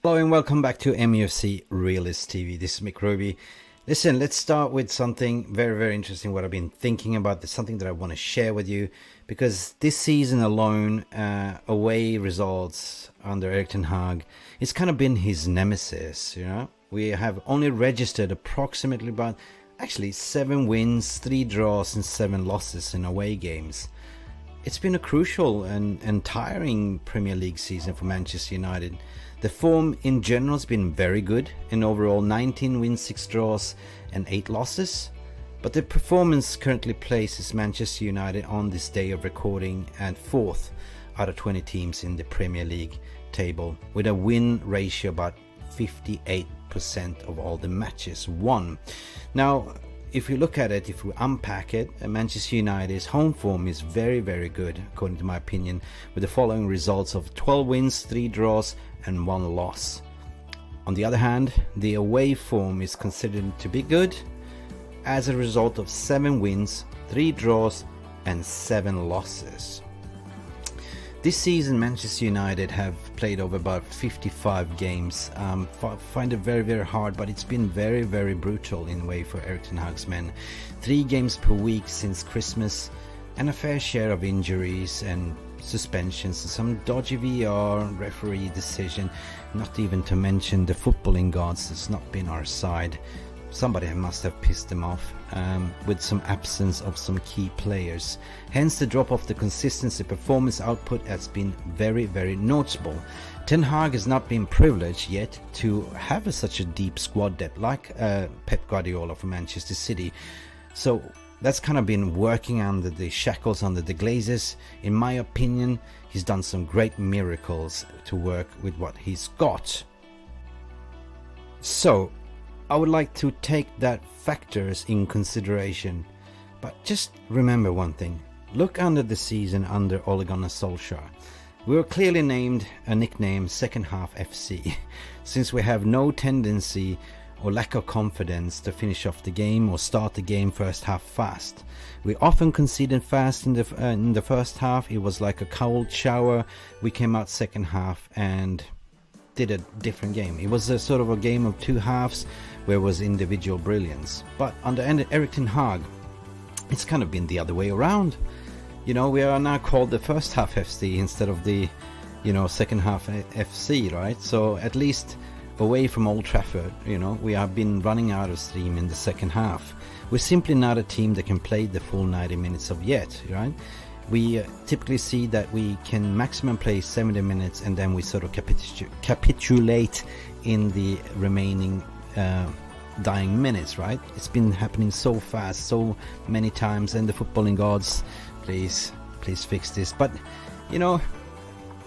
Hello and welcome back to Mufc Realist TV. This is Mick Roby. Listen, let's start with something very interesting. What I've been thinking about. There's something that I want to share with you, because this season alone, away results under Eric Ten Hag, it's kind of been his nemesis. You know, we have only registered approximately about actually 7 wins, 3 draws, and 7 losses in away games. It's been a crucial and tiring Premier League season for Manchester United. The form in general has been very good, in overall 19 wins, 6 draws and 8 losses. But the performance currently places Manchester United on this day of recording at 4th out of 20 teams in the Premier League table, with a win ratio about 58% of all the matches won. Now, if you look at it, if we unpack it, Manchester United's home form is very good, according to my opinion, with the following results of 12 wins, 3 draws and 1 loss. On the other hand, the away form is considered to be good, as a result of 7 wins, 3 draws and 7 losses. This season, Manchester United have played over about 55 games. Find it very hard, but it's been very brutal in a way for Eric Ten Hag's men. 3 games per week since Christmas, and a fair share of injuries and suspensions, and some dodgy VR referee decision, not even to mention the footballing gods that's not been our side. Somebody must have pissed them off, with some absence of some key players. Hence the drop of the consistency performance output has been very noticeable. Ten Hag has not been privileged yet to have such a deep squad depth like Pep Guardiola for Manchester City. So that's kind of been working under the shackles under the Glazers. In my opinion, he's done some great miracles to work with what he's got. So I would like to take that factors in consideration, but just remember one thing. Look under the season under Ole Gunnar Solskjaer. We were clearly named a nickname second half FC, since we have no tendency or lack of confidence to finish off the game or start the game first half fast. We often conceded fast in the first half. It was like a cold shower. We came out second half and did a different game. It was a sort of a game of 2 halves where it was individual brilliance. But under Eric Ten Hag, it's kind of been the other way around. You know, we are now called the first half FC instead of the, you know, second half FC, right? So at least away from Old Trafford, you know, we have been running out of steam in the second half. We're simply not a team that can play the full 90 minutes of yet, right? We typically see that we can maximum play 70 minutes and then we sort of capitulate in the remaining dying minutes, right? It's been happening so fast, so many times, and the footballing gods, please fix this. But, you know,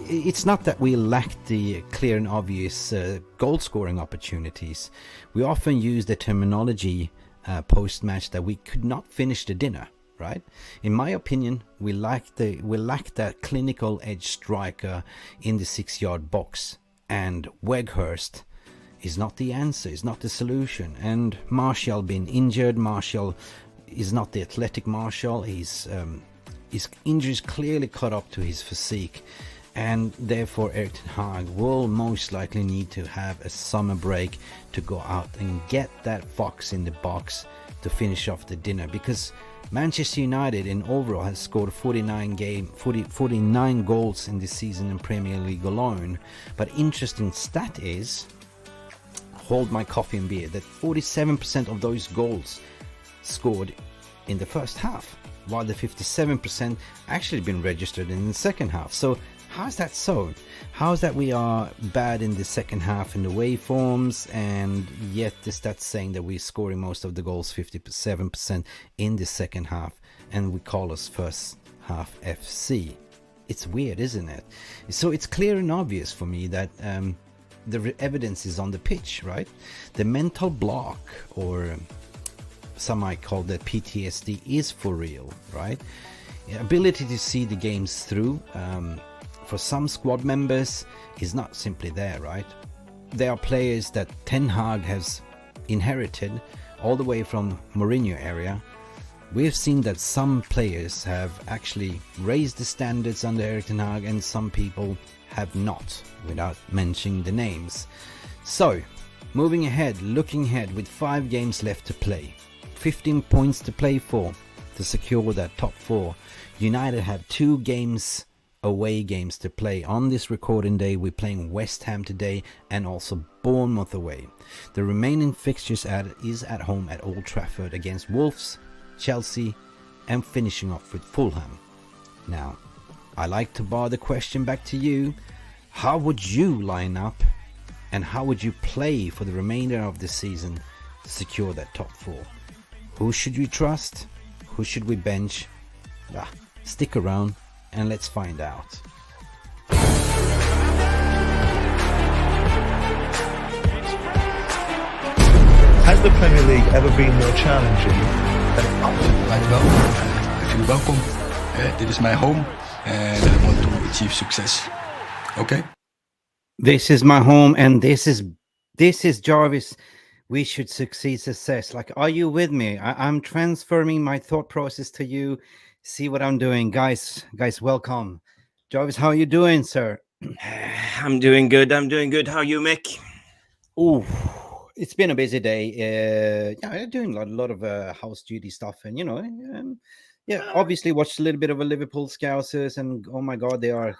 it's not that we lack the clear and obvious goal scoring opportunities. We often use the terminology post-match that we could not finish the dinner. Right? In my opinion, we lack that clinical edge striker in the 6-yard box, and Weghorst is not the answer, is not the solution. And Martial being injured, Martial is not the athletic Martial. His injuries clearly caught up to his physique, and therefore Eric Ten Hag will most likely need to have a summer break to go out and get that fox in the box to finish off the dinner, because Manchester United in overall has scored 49 goals in this season in Premier League alone. But interesting stat is, hold my coffee and beer, that 47% of those goals scored in the first half, while the 57% actually been registered in the second half. So how's that so? How's that we are bad in the second half in the away forms, and yet the stats saying that we're scoring most of the goals, 57% in the second half, and we call us first half FC? It's weird, isn't it? So it's clear and obvious for me that the evidence is on the pitch, right? The mental block, or some might call that PTSD, is for real, right? Ability to see the games through, for some squad members, is not simply there, right? There are players that Ten Hag has inherited all the way from Mourinho area. We've seen that some players have actually raised the standards under Eric Ten Hag, and some people have not, without mentioning the names. So, moving ahead, looking ahead with 5 games left to play, 15 points to play for to secure that top 4. United have 2 games, away games to play. On this recording day, we're playing West Ham today and also Bournemouth away. The remaining fixtures is at home at Old Trafford against Wolves, Chelsea, and finishing off with Fulham. Now, I like to bar the question back to you. How would you line up and how would you play for the remainder of the season to secure that top 4? Who should you trust? Who should we bench? Stick around and let's find out. Has the Premier League ever been more challenging? Dankjewel. I feel welcome. Dit is my home and I want to achieve success. Okay? This is my home and this is Jarvis. We should succeed success. Like, are you with me? I'm transferring my thought process to you. See what I'm doing. Guys, welcome. Jarvis, how are you doing, sir? I'm doing good. How are you, Mick? Oh, it's been a busy day. I'm doing a lot of house duty stuff, and obviously watched a little bit of a Liverpool Scousers, and oh my God, they are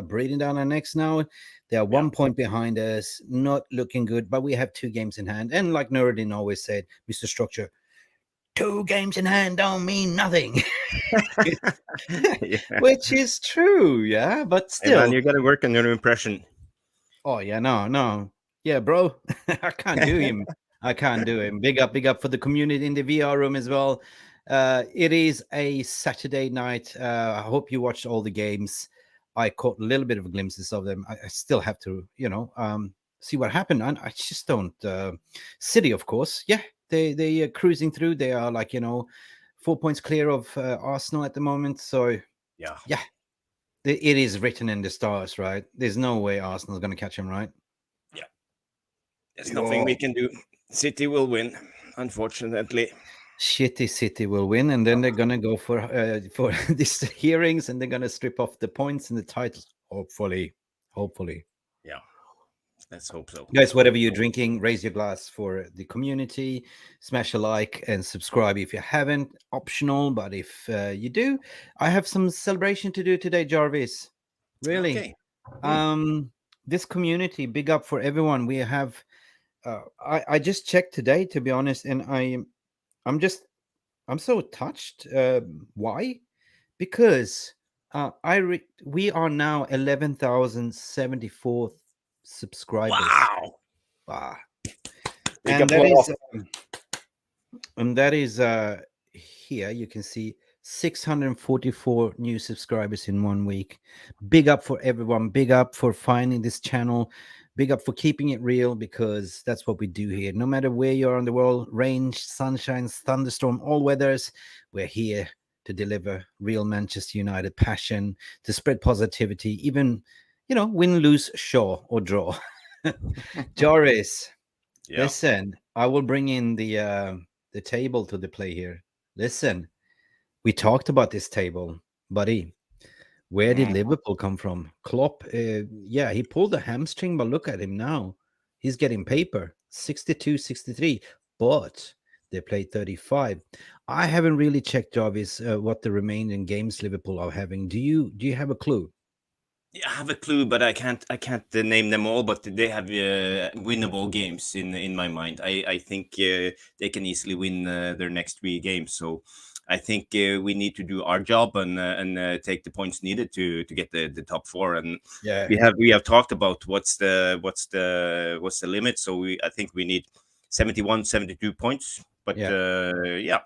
breathing down our necks now. They are 1 point behind us, not looking good, but we have 2 games in hand. And like Nuruddin always said, Mr. Structure, 2 games in hand don't mean nothing. Which is true, yeah, but still. Hey man, you got to work on your impression. Oh, yeah, no. Yeah, bro, I can't do him. Big up for the community in the VR room as well. It is a Saturday night. I hope you watched all the games. I caught a little bit of glimpses of them. I still have to, see what happened. I just don't. City, of course. Yeah, they are cruising through. They are 4 points clear of Arsenal at the moment. So, yeah, it is written in the stars, right? There's no way Arsenal's going to catch him, right? Yeah. There's nothing we can do. City will win, unfortunately. Shitty City will win, and then they're gonna go for these hearings, and they're gonna strip off the points and the titles. Hopefully. Yeah, let's hope so. Guys, whatever you're drinking, raise your glass for the community. Smash a like and subscribe if you haven't. Optional, but if you do, I have some celebration to do today, Jarvis. Really? Okay. This community, big up for everyone. We have. I just checked today, to be honest, and I'm so touched. Why? Because we are now 11,074 subscribers. Wow. And that is here you can see 644 new subscribers in 1 week. Big up for everyone. Big up for finding this channel. Big up for keeping it real, because that's what we do here. No matter where you are in the world, rain, sunshine, thunderstorm, all weathers, we're here to deliver real Manchester United passion, to spread positivity, even, win, lose, show, or draw. Joris, listen, I will bring in the table to the play here. Listen, we talked about this table, buddy. Where did Liverpool come from? Klopp, he pulled a hamstring, but look at him now. He's getting paper, 62, 63, but they played 35. I haven't really checked, Jarvis, what the remaining games Liverpool are having. Do you have a clue? Yeah, I have a clue, but I can't name them all. But they have winnable games in my mind. I think they can easily win their next 3 games. So I think we need to do our job and take the points needed to get the top 4. And we have talked about what's the limit. So I think we need 71, 72 points. But I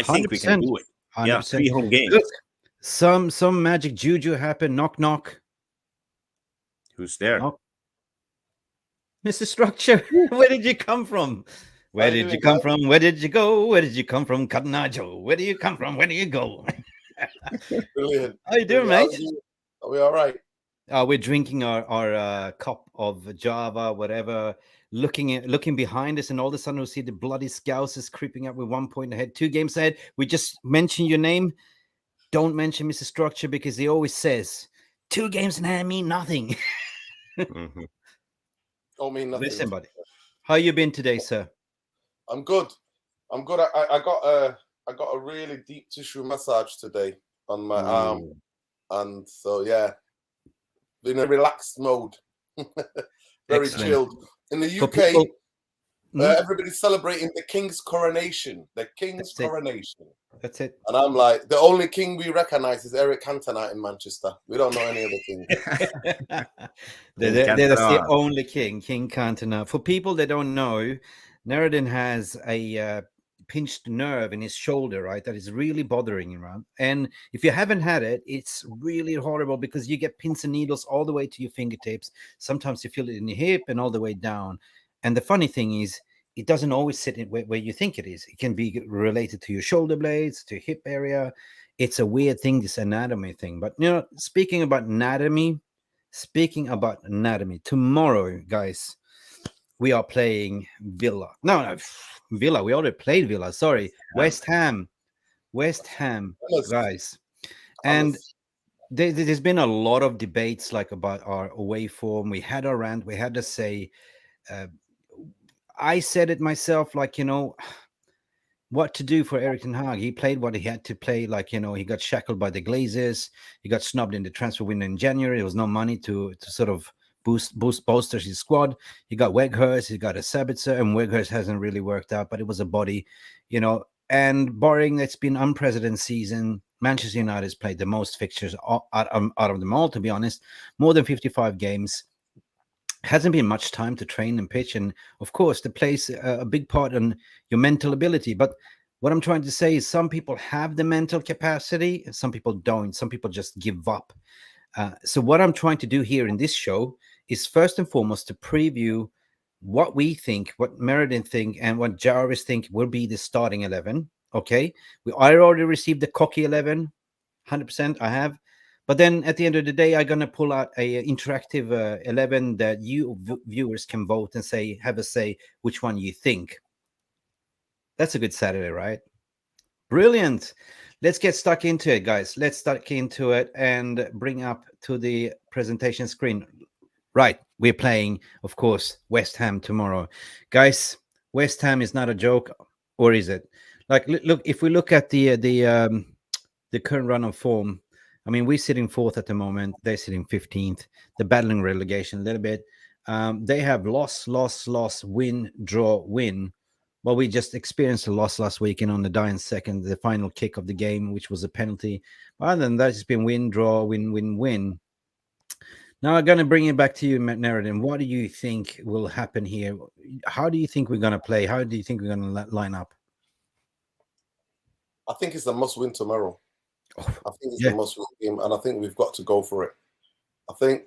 think we can do it. 100%. Yeah, 3 home games. Look, some magic juju happened. Knock knock. Who's there? Knock. Mr. Structure, where did you come from? Where did you come from? Where did you go? Where did you come from, Cotton? Where do you come from? Where do you go? Brilliant. How you doing, mate? Are we all right? We're drinking our cup of Java, whatever, looking behind us, and all of a sudden we see the bloody Scousers creeping up with 1 point ahead, 2 games ahead. We just mentioned your name. Don't mention Mr. Structure, because he always says 2 games in hand mean nothing. Mhm. Don't mean nothing. Listen, buddy. How you been today, sir? I'm good. I'm good. I got a really deep tissue massage today on my arm, Ooh. and so yeah, in a relaxed mode, very Excellent. chilled. In the For UK, people- everybody's celebrating the king's coronation. The king's That's it. coronation. That's it. And I'm like, the only king we recognize is Eric Cantona in Manchester. We don't know any other king. That's the Cantona. only king, King Cantona. For people that don't know, Nureddin has a pinched nerve in his shoulder, right? That is really bothering him, right? And if you haven't had it, it's really horrible because you get pins and needles all the way to your fingertips. Sometimes you feel it in your hip and all the way down. And the funny thing is, it doesn't always sit in where you think it is. It can be related to your shoulder blades, to hip area. It's a weird thing, this anatomy thing. But, you know, speaking about anatomy, tomorrow, guys, we are playing Villa. No, Villa. We already played Villa. Sorry, West Ham, guys. And there's been a lot of debates like about our away form. We had our rant. We had to say, I said it myself, like, you know, what to do for Eric Ten Hag. He played what he had to play. Like, you know, he got shackled by the Glazers. He got snubbed in the transfer window in January. There was no money to sort of bolster his squad. He got Weghorst, he got a Sabitzer, and Weghorst hasn't really worked out, but it was a body, you know. And barring it's been unprecedented season, Manchester United has played the most fixtures out of them all, to be honest, more than 55 games. Hasn't been much time to train and pitch, and of course the plays a big part on your mental ability. But what I'm trying to say is some people have the mental capacity and some people don't. Some people just give up. So what I'm trying to do here in this show is first and foremost to preview what we think, what Meredith think, and what Jarvis think will be the starting 11. Okay, I already received the cocky 11, 100%. I have. But then at the end of the day, I'm going to pull out a interactive 11 that you viewers can vote and have a say which one you think. That's a good Saturday, right? Brilliant. Let's get stuck into it, guys. Let's stuck into it and bring up to the presentation screen. Right. We're playing, of course, West Ham tomorrow. Guys, West Ham is not a joke, or is it? Like, look, if we look at the current run of form, I mean, we're sitting 4th at the moment. They're sitting 15th. They're battling relegation a little bit. They have loss, win, draw, win. Well, we just experienced a loss last weekend on the dying second, the final kick of the game, which was a penalty. Other than that, it's been win, draw, win, win, win. Now I'm going to bring it back to you, Nureddin. What do you think will happen here? How do you think we're going to play? How do you think we're going to line up? I think it's a must-win tomorrow. I think it's a must-win game, and I think we've got to go for it. I think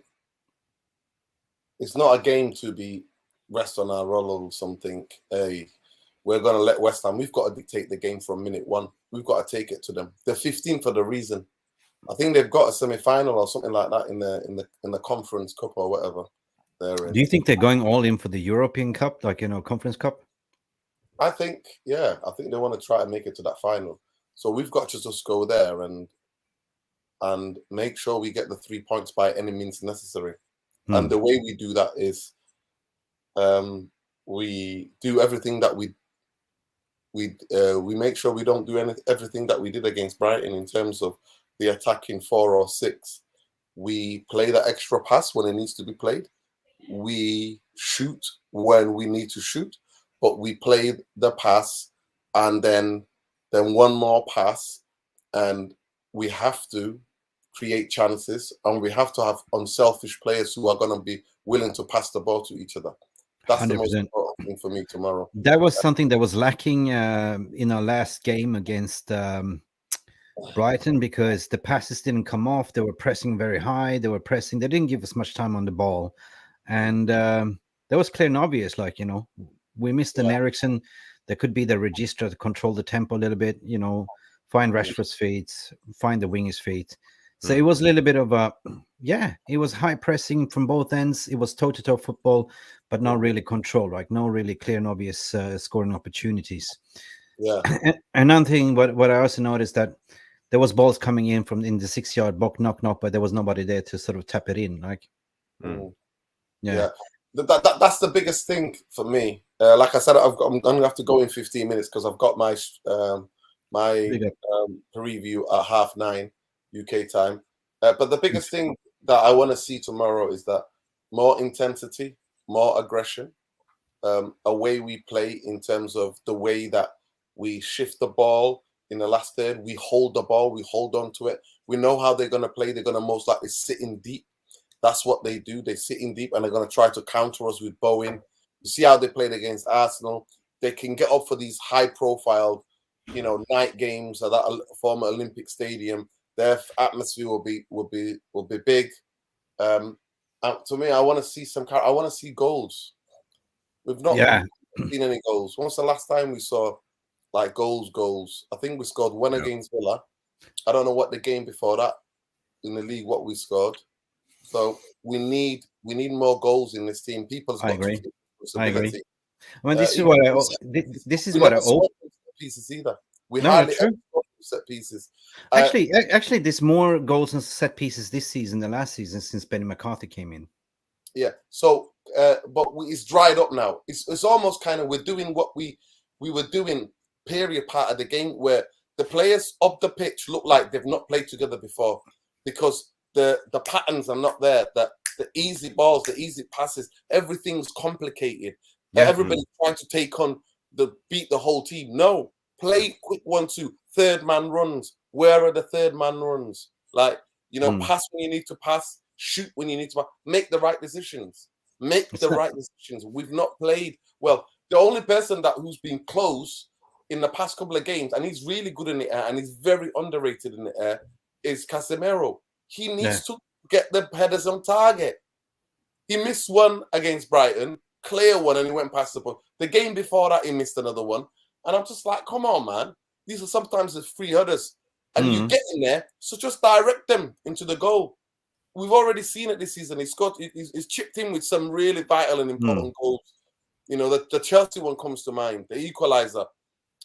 it's not a game to be rest on our laurels or something. Hey, we're going to let West Ham. We've got to dictate the game from minute one. We've got to take it to them. They're 15 for the reason. I think they've got a semi-final or something like that in the Conference Cup or whatever they're in. Do you think they're going all in for the European Cup, like, you know, Conference Cup? I think, yeah. I think they want to try and make it to that final. So we've got to just go there and make sure we get the 3 points by any means necessary. And the way we do that is we do everything that we make sure we don't do everything that we did against Brighton in terms of the attacking 4 or 6. We play that extra pass when it needs to be played. We shoot when we need to shoot, but we play the pass and then one more pass, and we have to create chances, and we have to have unselfish players who are going to be willing to pass the ball to each other. That's 100%. The most important thing for me tomorrow. That was something that was lacking in our last game against Brighton, because the passes didn't come off. They were pressing very high. They didn't give us much time on the ball. And that was clear and obvious. Like, you know, we missed an Ericsson. There could be the register to control the tempo a little bit, you know, find Rashford's feet, find the winger's feet. So it was a little bit of it was high pressing from both ends. It was toe-to-toe football, but not really control, right? No really clear and obvious scoring opportunities. Yeah. Another thing, what I also noticed that there was balls coming in from in the 6-yard box, knock, but there was nobody there to sort of tap it in. Like, yeah. That's the biggest thing for me. Like I said, I'm gonna have to go in 15 minutes because I've got my preview at 9:30 UK time. But the biggest thing that I want to see tomorrow is that more intensity, more aggression, a way we play in terms of the way that we shift the ball in the last third. We hold the ball, we hold on to it. We know how they're going to play. They're going to most likely sit in deep. That's what they do. They sit in deep and they're going to try to counter us with Bowen. You see how they played against Arsenal. They can get up for these high-profile, night games at that former Olympic Stadium. Their atmosphere will be big. To me, I want to see I want to see goals. We've not seen any goals. When was the last time we saw like goals? I think we scored one against Villa. I don't know what the game before that in the league what we scored. So we need more goals in this team. People's got to take responsibility. I mean, this is what I hope. Pieces either. We hardly ever score set pieces. Actually, there's more goals and set pieces this season than last season since Benny McCarthy came in. Yeah. So, but it's dried up now. It's almost kind of we're doing what we were doing period part of the game where the players up the pitch look like they've not played together before because the patterns are not there. That the easy balls, the easy passes, everything's complicated. Everybody's trying to take on beat the whole team. No, play quick 1-2, third man runs. Where are the third man runs? Like, pass when you need to pass, shoot when you need to pass, make the right decisions. Right decisions. We've not played well. The only person who's been close in the past couple of games, and he's really good in the air, and he's very underrated in the air, is Casemiro. He needs to get the headers on target. He missed one against Brighton, clear one, and he went past the ball. The game before that, he missed another one. And I'm just like, come on, man. These are sometimes the free headers. And you get in there, so just direct them into the goal. We've already seen it this season. He's chipped in with some really vital and important goals. The Chelsea one comes to mind, the equalizer,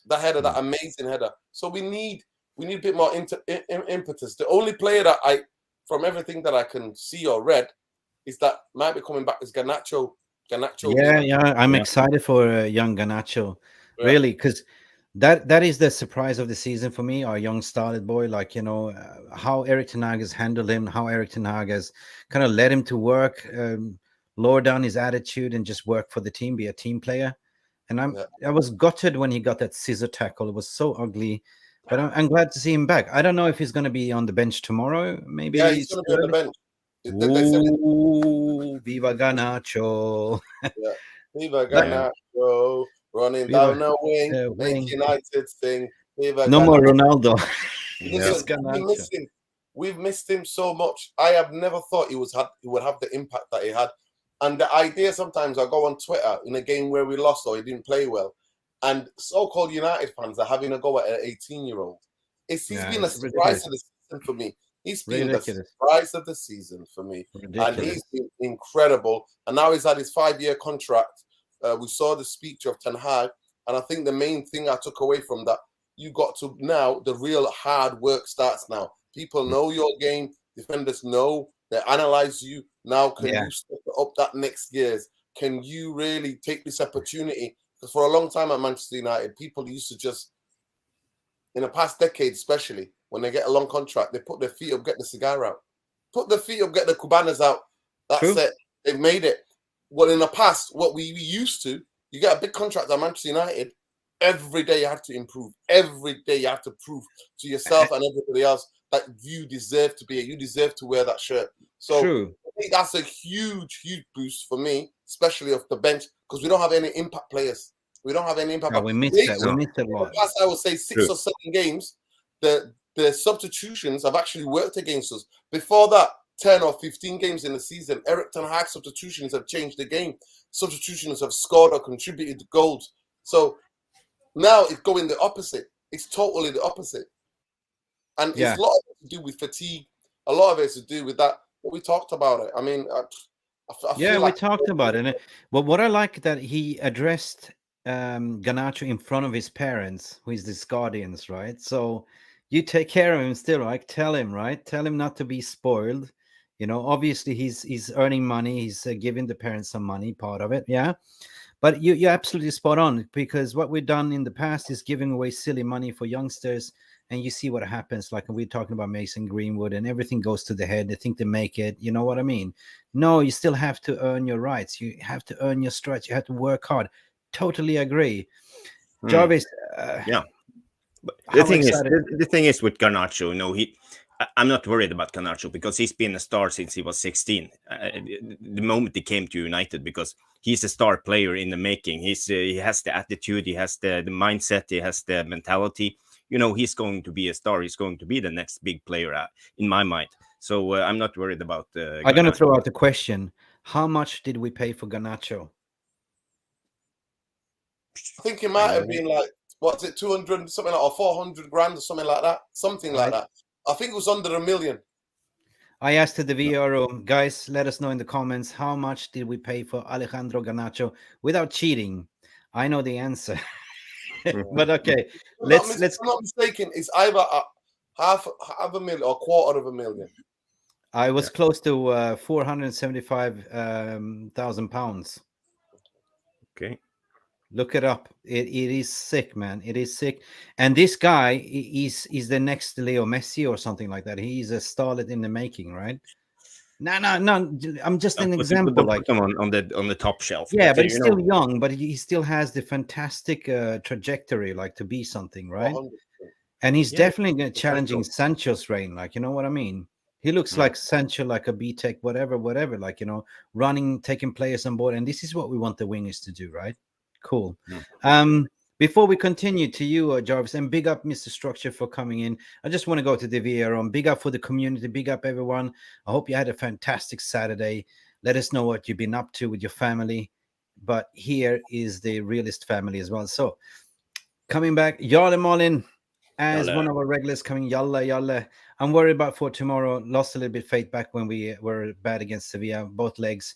that header, that amazing header. So we need a bit more impetus. The only player that from everything that I can see or read, is that might be coming back is Garnacho. I'm excited for young Garnacho, really, because that is the surprise of the season for me. Our young started boy, like how Eric Ten Hag has handled him, how Eric Ten Hag has kind of led him to work, lower down his attitude, and just work for the team, be a team player. And I was gutted when he got that scissor tackle. It was so ugly. But I'm glad to see him back. I don't know if he's going to be on the bench tomorrow. Maybe he's going to be on the bench. Ooh, Viva Garnacho. Viva Garnacho. Running down the wing. Make United sing. Viva no Garnacho. more Ronaldo. Listen, we've missed him so much. I have never thought he would have the impact that he had. And the idea sometimes I go on Twitter in a game where we lost or he didn't play well. And so-called United fans are having a go at an 18-year-old. He's been a surprise of the season for me. He's been the surprise of the season for me. And he's been incredible. And now he's had his 5-year contract. We saw the speech of Ten Hag. And I think the main thing I took away from that, you got to now, the real hard work starts now. People know your game. Defenders know. They analyze you. Now can you step up that next gears? Can you really take this opportunity? Because for a long time at Manchester United, people used to just, in the past decade especially, when they get a long contract, they put their feet up, get the cigar out. Put their feet up, get the Cubanas out. That's it. They've made it. Well, in the past, what we used to, you get a big contract at Manchester United, every day you have to improve. Every day you have to prove to yourself and everybody else that you deserve to be here. You deserve to wear that shirt. So I think that's a huge, huge boost for me, especially off the bench, because we don't have any impact players. We don't have any impact. We missed that. We missed a lot. Past, I would say 6 or 7 games, the substitutions have actually worked against us. Before that, 10 or 15 games in the season, Eric Ten Hag substitutions have changed the game. Substitutions have scored or contributed to goals. So now it's going the opposite. It's totally the opposite. And it's a lot of it to do with fatigue. A lot of it is to do with that. We talked about it. I mean, I feel like we talked about it. But what I like that he addressed Garnacho in front of his parents, who is his guardians, right? So, you take care of him still, right? Tell him, right? Tell him not to be spoiled. You know, obviously he's earning money. He's giving the parents some money, part of it, yeah. But you're absolutely spot on, because what we've done in the past is giving away silly money for youngsters, and you see what happens. Like we're talking about Mason Greenwood, and everything goes to the head. They think they make it. You know what I mean? No, you still have to earn your rights. You have to earn your stripes. You have to work hard. Totally agree. Jarvis, Yeah. But how excited? the thing is with Garnacho, you know, I'm not worried about Garnacho because he's been a star since he was 16. The moment he came to United, because he's a star player in the making. He has the attitude, he has the mindset, he has the mentality. You know, he's going to be a star. He's going to be the next big player in my mind. So I'm not worried about. I'm going to throw out the question: how much did we pay for Garnacho? I think it might have been like, what's it, 200 something like, or 400 grand or something like that. Something like that. I think it was under $1 million. I asked the VR room, guys, let us know in the comments, how much did we pay for Alejandro Garnacho without cheating? I know the answer. But okay, let's. If I'm not mistaken, it's either half a million or £250,000. I was close to £475,000. Okay. Look it up. It is sick, man. It is sick. And this guy is the next Leo Messi or something like that. He's a starlet in the making, right? No. I'm just an example. Like on the top shelf. Yeah, but he's still young. But he still has the fantastic trajectory, like to be something, right? 100%. And he's definitely challenging Sancho's reign. Like, you know what I mean? He looks like Sancho, like a 𝒃𝒊𝒄𝒌 whatever. Like, you know, running, taking players on board. And this is what we want the wingers to do, right? Cool. Before we continue, to you, Jarvis, and big up Mr. Structure for coming in. I just want to go to the VR. Big up for the community. Big up everyone. I hope you had a fantastic Saturday. Let us know what you've been up to with your family. But here is the realist family as well. So coming back, Jarle Molin as one of our regulars coming. Yalla. I'm worried about for tomorrow. Lost a little bit faith back when we were bad against Sevilla, both legs,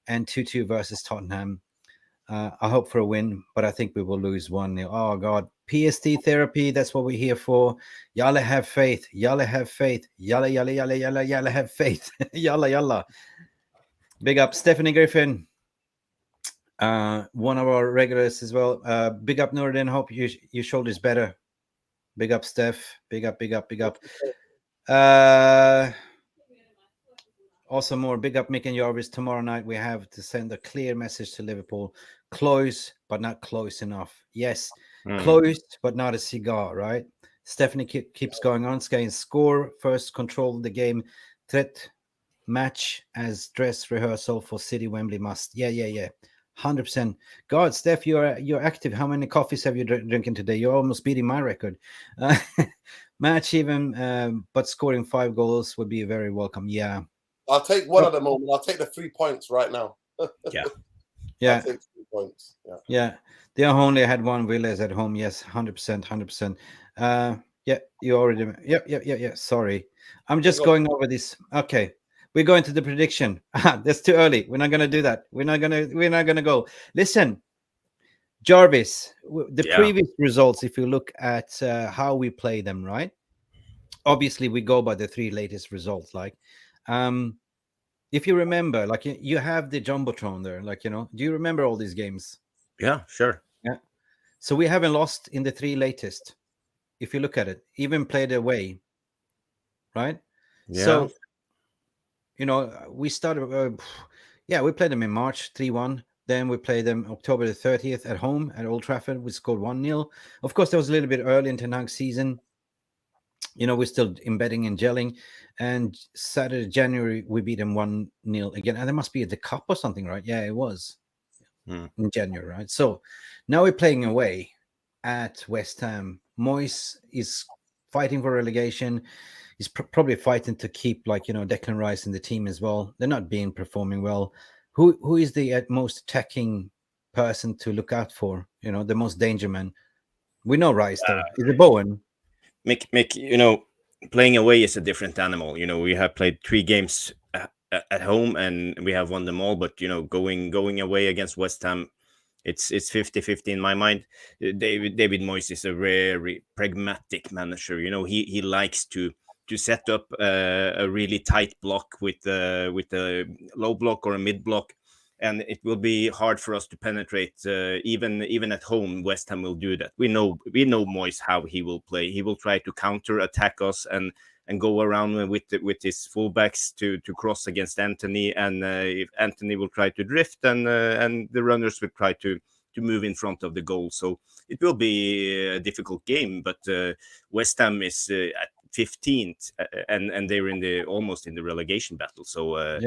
and 2-2 versus Tottenham. I hope for a win, but I think we will lose 1-0. Oh, God. PST therapy, that's what we're here for. Yalla have faith. Yalla have faith. Yalla have faith. Yalla. Big up Stephanie Griffin, one of our regulars as well. Big up Nordin. Hope your shoulder's better. Big up Steph. Big up. Also more big up Mick and Jarvis. Tomorrow night we have to send a clear message to Liverpool. Close, but not close enough. Yes, close, but not a cigar, right? Stephanie keeps going on. Ska score first, control the game. Threat match as dress rehearsal for City Wembley must. Yeah. 100%. God, Steph, you're active. How many coffees have you drinking today? You're almost beating my record. Match even, but scoring 5 goals would be very welcome. Yeah. I'll take one at the moment. I'll take the 3 points right now. Yeah. I'll take 3 points. Yeah. They only had 1 Villas at home. Yes, 100%. Yeah, you already. Yeah. Sorry. I'm just going over this. Okay. We're going to the prediction. That's too early. We're not going to do that. We're not going to go. Listen, Jarvis, the previous results, if you look at how we play them, right? Obviously, we go by the 3 latest results, like. If you remember, like you have the Jumbotron there, like, you know, do you remember all these games? Yeah, sure. Yeah. So we haven't lost in the 3 latest. If you look at it, even played away. Right. Yeah. So, you know, we started, we played them in March 3-1. Then we played them October the 30th at home at Old Trafford. We scored 1-0. Of course, that was a little bit early in Ten Hag's season. You know, we're still embedding and gelling. And Saturday, January, we beat them 1-0 again. And there must be the cup or something, right? Yeah, it was in January, right? So now we're playing away at Westham. Moyes is fighting for relegation. He's probably fighting to keep, like, you know, Declan Rice in the team as well. They're not performing well. Who is the most attacking person to look out for? You know, the most danger man. We know Rice, though. Is it Bowen? Mick, you know, playing away is a different animal. You know, we have played 3 games at home and we have won them all. But, you know, going away against West Ham, It's 50-50 in my mind. David Moyes is a very pragmatic manager. You know, he likes to set up a really tight block with a low block or a mid block, and it will be hard for us to penetrate. Even at home, West Ham will do that. We know Moyes how he will play. He will try to counter attack us and go around with his fullbacks to cross against Anthony, and if Anthony will try to drift, and the runners will try to move in front of the goal. So it will be a difficult game, but West Ham is at 15th, and they're almost in the relegation battle. So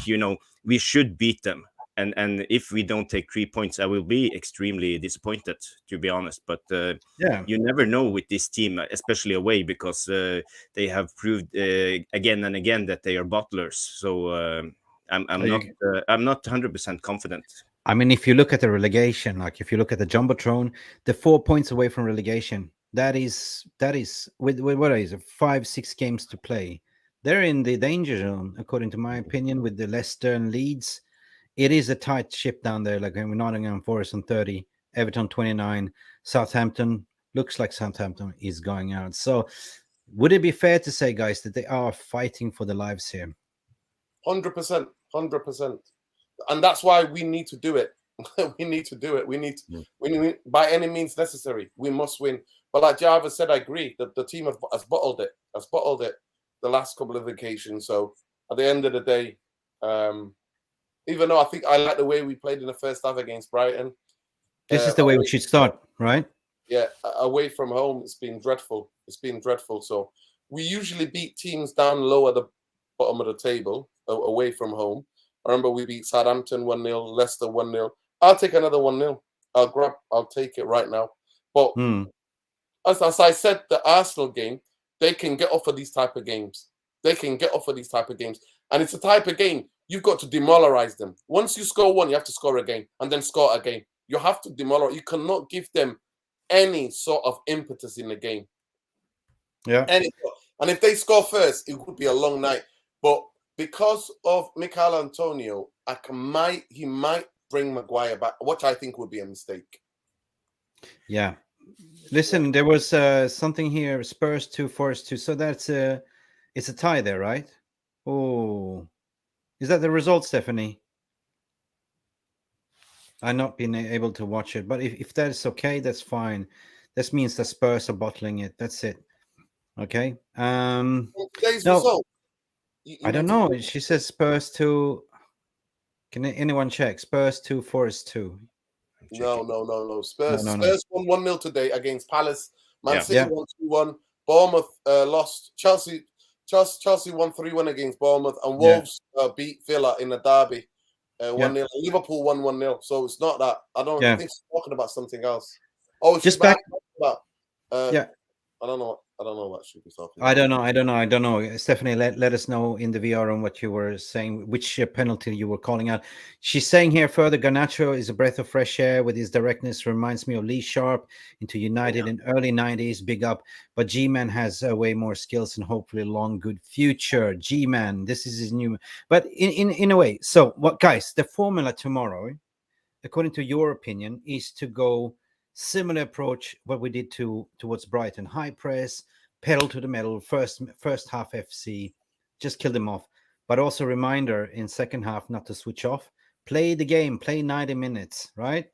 you know, we should beat them. And if we don't take 3 points, I will be extremely disappointed, to be honest. But you never know with this team, especially away, because they have proved again and again that they are bottlers. So I'm not 100% confident. I mean, if you look at the relegation, like if you look at the Jumbotron, the 4 points away from relegation, that is with what is it, 5-6 games to play. They're in the danger zone, according to my opinion, with the Leicester and Leeds. It is a tight ship down there, like Nottingham Forest on 30, Everton 29, Southampton. Looks like Southampton is going out. So would it be fair to say, guys, that they are fighting for their lives here? 100%, 100%. And that's why we need to do it. We need to do it. We need by any means necessary. We must win. But like Jarvis said, I agree that the team has bottled it. The last couple of occasions. So at the end of the day, even though I think I like the way we played in the first half against Brighton. This is the way we should start, right? Yeah, away from home, it's been dreadful. It's been dreadful. So we usually beat teams down low at the bottom of the table, away from home. I remember we beat Southampton 1-0, Leicester 1-0. I'll take another 1-0. I'll take it right now. But as I said, the Arsenal game, they can get off of these type of games. And it's a type of game you've got to demoralize them. Once you score one, you have to score again and then score again. You have to demoralize. You cannot give them any sort of impetus in the game. Yeah. And if they score first, it would be a long night. But because of Mikel Antonio, he might bring Maguire back, which I think would be a mistake. Yeah. Listen, there was something here, Spurs 2, Forest 2. So that's it's a tie there, right? Oh, is that the result, Stephanie? I've not been able to watch it, but if that is okay, that's fine. This means the Spurs are bottling it. That's it. Okay. Today's no, result. I don't know. She says Spurs 2. Can anyone check? Spurs 2, Forest 2. No. Spurs won 1-0 today against Palace. Man City won 2-1. Bournemouth lost. Chelsea won 3-1 against Bournemouth, and Wolves beat Villa in the derby 1-0. Liverpool won 1-0. So it's not that. I don't think she's talking about something else. Oh, just back. I don't know what she was talking about. I don't know. Stephanie, let us know in the VR room what you were saying, which penalty you were calling out. She's saying here further, Garnacho is a breath of fresh air with his directness. Reminds me of Lee Sharp into United in early 90s. Big up. But G-Man has way more skills and hopefully a long, good future. G-Man, this is his new... But in a way, so what, guys, the formula tomorrow, according to your opinion, is to go... similar approach what we did towards Brighton. High press, pedal to the metal, first half FC, just kill them off. But also reminder in second half not to switch off. Play the game, play 90 minutes, right?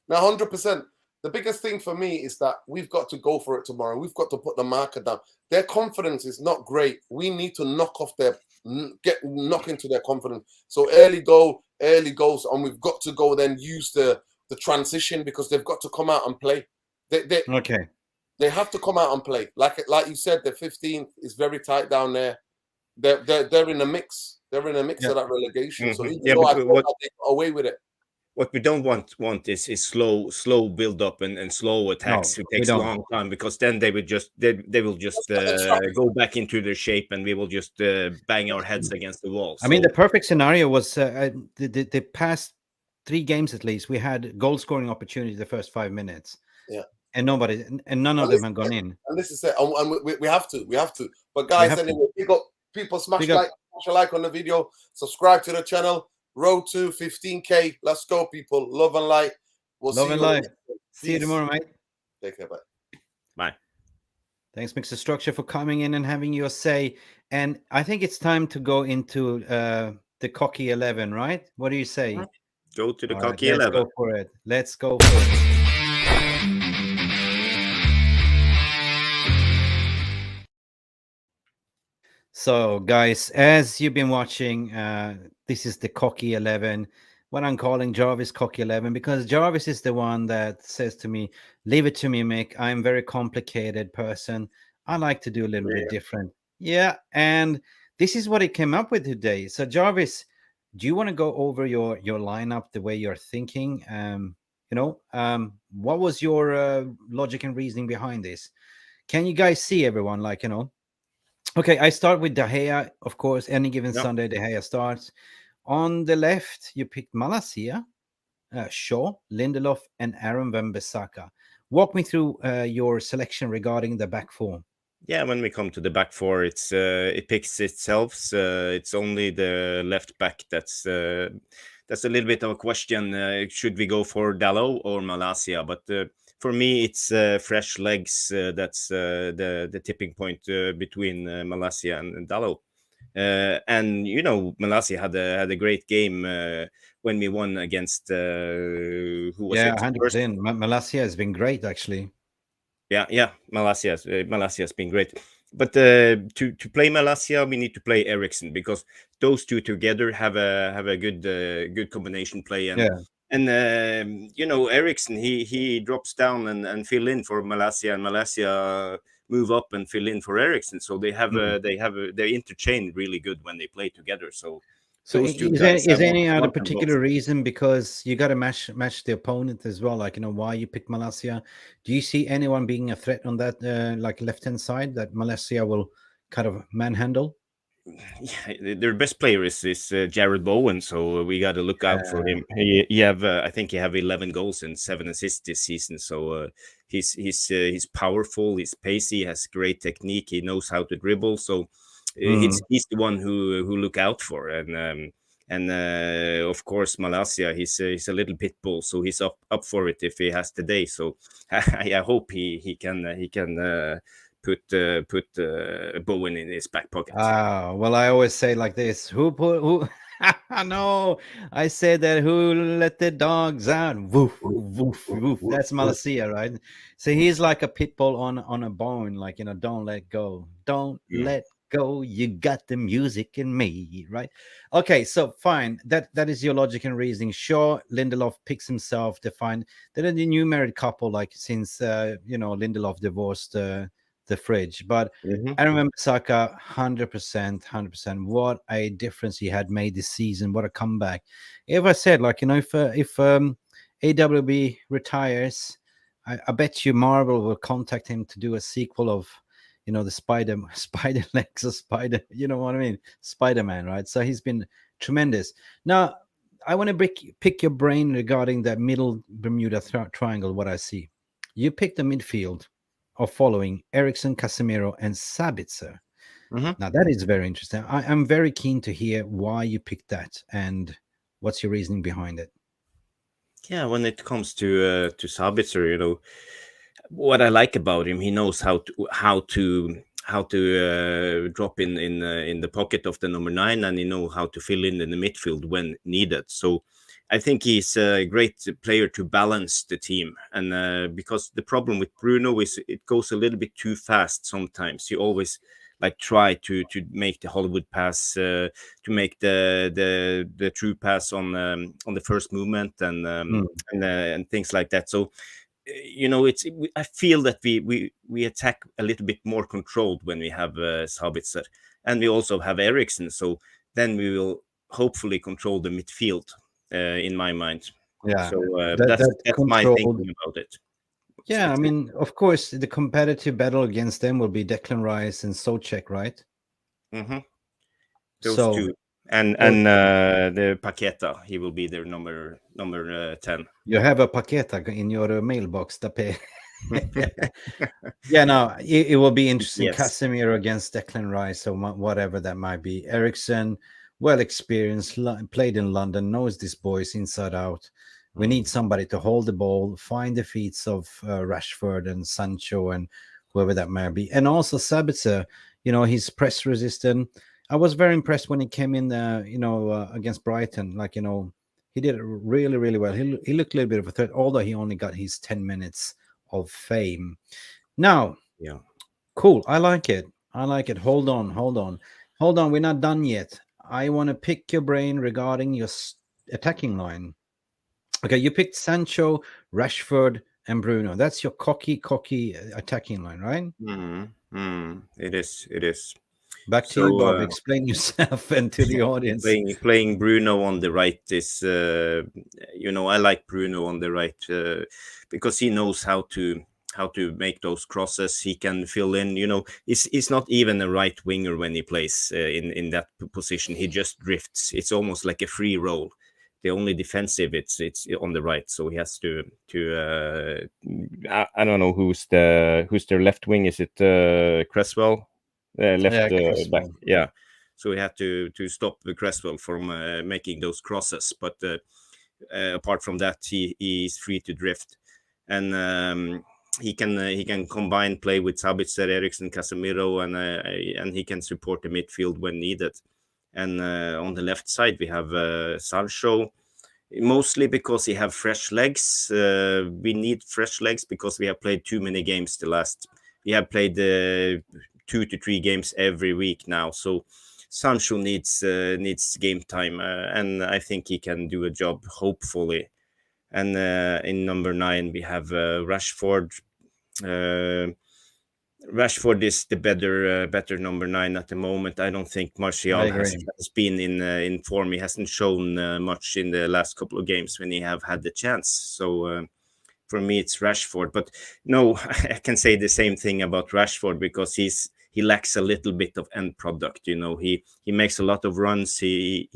Now, 100%. The biggest thing for me is that we've got to go for it tomorrow. We've got to put the marker down. Their confidence is not great. We need to knock into their confidence. So early goals, and we've got to go then use the transition, because they've got to come out and play. They have to come out and play. Like you said, the 15th is very tight down there. They're in a mix. They're in a mix of that relegation. So even though I thought they got away with it. What we don't want is slow build up and slow attacks. It takes a long time, because then they will just go back into their shape, and we will just bang our heads against the wall. I mean, the perfect scenario was the past 3 games at least, we had goal scoring opportunities the first 5 minutes. Yeah. And none of them have gone in. And this is it. And we have to. But guys, anyway, people smash a like on the video, subscribe to the channel, Road to 15K. Let's go, people. Love and light. We'll Love see and you. light. See you Peace. tomorrow, mate. Take care. Bye. Bye. Thanks, Mr. Structure, for coming in and having your say. And I think it's time to go into the cocky 11, right? What do you say? Go to the All cocky right, let's 11. go for it. Let's go for it. So, guys, as you've been watching, this is the cocky 11. What I'm calling Jarvis cocky 11, because Jarvis is the one that says to me, "Leave it to me, Mick. I'm a very complicated person. I like to do a little bit different." Yeah, and this is what he came up with today. So, Jarvis, do you want to go over your lineup, the way you're thinking? What was your logic and reasoning behind this? Can you guys see everyone? Okay, I start with De Gea, of course. Any given Sunday, De Gea starts. On the left, you picked Malacia, Shaw, Lindelof, and Aaron Wan-Bissaka. Walk me through your selection regarding the back four. Yeah, when we come to the back four, it picks itself. It's only the left back that's a little bit of a question. Should we go for Dalot or Malacia? But for me, it's fresh legs. That's the tipping point between Malacia and Dalot. And Malacia had a great game when we won against who was it? 100%. Malacia has been great, actually. Yeah, Malacia's been great. But to play Malacia, we need to play Eriksen, because those two together have a good combination play. And Eriksen, he drops down and fill in for Malacia, and Malacia move up and fill in for Eriksen. So they interchain really good when they play together. So is there any other particular reason? Because you got to match the opponent as well, why you picked Malacia? Do you see anyone being a threat on that left hand side that Malacia will kind of manhandle? Yeah, their best player is Jarrod Bowen, so we got to look out for him. I think he have 11 goals and 7 assists this season. So he's powerful, he's pacey, has great technique, he knows how to dribble. So he's the one who look out for. And of course Malacia, he's a little pit bull, so he's up for it if he has today. So I hope he can put Bowen in his back pocket. Well, I always say like this: who no, I said that who let the dogs out? Woof, woof, woof. That's Malacia, right? So he's like a pit bull on a bone, don't let go, don't let go. You got the music in me, right? Okay, so fine. That is your logic and reasoning. Sure, Lindelof picks himself to find. They're the new married couple, since Lindelof divorced the fridge. But I remember Saka 100%. What a difference he had made this season. What a comeback. If I said, if 𝑴𝒊𝒄𝒌 retires, I bet you Marvel will contact him to do a sequel of the spider legs or spider, what I mean, Spider-Man, right? So he's been tremendous. Now I want to pick your brain regarding that middle Bermuda triangle. What I see, you picked the midfield of following Eriksen, Casemiro, and Sabitzer. Now that is very interesting. I'm very keen to hear why you picked that and what's your reasoning behind it. Yeah, when it comes to Sabitzer, what I like about him, he knows how to drop in the pocket of the number 9, and he knows how to fill in the midfield when needed. So I think he's a great player to balance the team. And because the problem with Bruno is it goes a little bit too fast sometimes. You always try to make the Hollywood pass, to make the true pass on the first movement and things like that. So I feel that we attack a little bit more controlled when we have Sabitzer, and we also have Eriksen. So then we will hopefully control the midfield. In my mind, so that's my thinking about it. Yeah, I mean, of course, the competitive battle against them will be Declan Rice and Souček, right? Those two, and the Paqueta, he will be their number 10. You have a Paqueta in your mailbox, Yeah, no, it will be interesting. Yes. Casemiro against Declan Rice, or whatever that might be. Eriksen well experienced, played in London, knows these boys inside out. We need somebody to hold the ball, find the feet of Rashford and Sancho and whoever that may be. And also Sabitzer, he's press resistant. I was very impressed when he came in, against Brighton. Like, he did it really, really well. He looked a little bit of a threat, although he only got his 10 minutes of fame. Now, Yeah. cool. I like it. Hold on. We're not done yet. I want to pick your brain regarding your attacking line. Okay, you picked Sancho, Rashford, and Bruno. That's your cocky attacking line, right? It is. Back to you, Bob. Explain yourself and to the audience. Playing Bruno on the right is, I like Bruno on the right because he knows how to make those crosses. He can fill in. He's not even a right winger when he plays in that position. He just drifts. It's almost like a free role. The only defensive it's on the right, so he has to I don't know who's their left wing. Is it Cresswell? Left back, yeah. So we had to stop Cresswell from making those crosses. But apart from that, he is free to drift, and he can combine play with Sabitzer, Eriksen, Casemiro, and he can support the midfield when needed. And on the left side we have Sancho, mostly because he have fresh legs. We need fresh legs because we have played too many games. We have played 2 to 3 games every week now, so Sancho needs game time, and I think he can do a job, hopefully. And in number 9 we have Rashford. Rashford is the better number 9 at the moment. I don't think Martial has been in form. He hasn't shown much in the last couple of games when he have had the chance. So for me, it's Rashford. But no, I can say the same thing about Rashford because he lacks a little bit of end product. He makes a lot of runs. He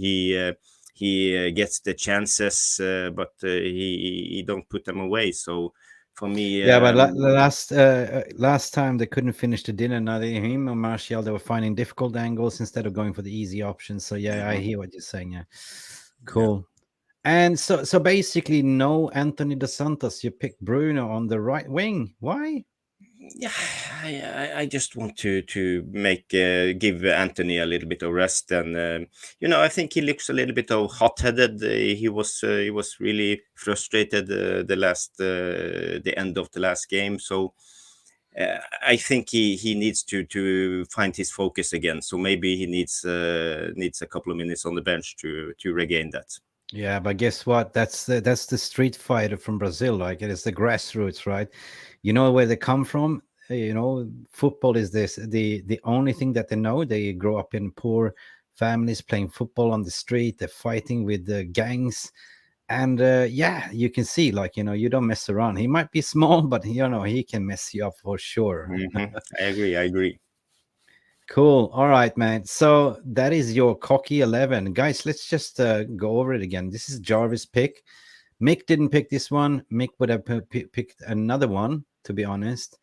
gets the chances, but he don't put them away. So for me, but last time they couldn't finish the dinner. Now him or Martial, they were finding difficult angles instead of going for the easy options. So yeah, I hear what you're saying. Yeah, cool. Yeah. And so basically, no Anthony Dos Santos. You picked Bruno on the right wing. Why? Yeah, I just want to give Anthony a little bit of rest, and I think he looks a little bit of hot-headed. He was really frustrated the end of the last game. So I think he needs to find his focus again. So maybe he needs a couple of minutes on the bench to regain that. Yeah, but guess what? That's the street fighter from Brazil. Like it is the grassroots, right? You know where they come from. Football is the only thing that they know. They grow up in poor families playing football on the street. They're fighting with the gangs, and you can see, like, you don't mess around. He might be small, but he can mess you up for sure. I agree. Cool. All right, man. So that is your cocky 11. Guys, let's just go over it again. This is Jarvis' pick. Mick didn't pick this one. Mick would have picked another one, to be honest.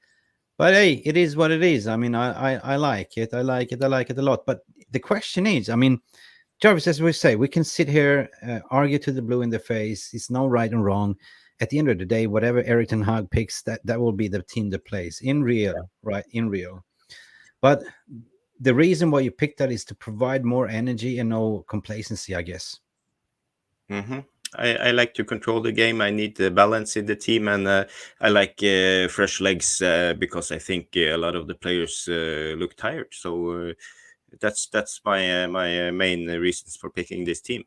But hey, it is what it is. I mean, I like it. I like it a lot. But the question is, I mean, Jarvis, as we say, we can sit here, argue to the blue in the face. It's no right and wrong. At the end of the day, whatever Eric Ten Hag picks, that will be the team that plays in real, right? In real. But the reason why you picked that is to provide more energy and no complacency, I guess. I like to control the game. I need the balance in the team, and I like fresh legs because I think a lot of the players look tired. So that's my main reasons for picking this team.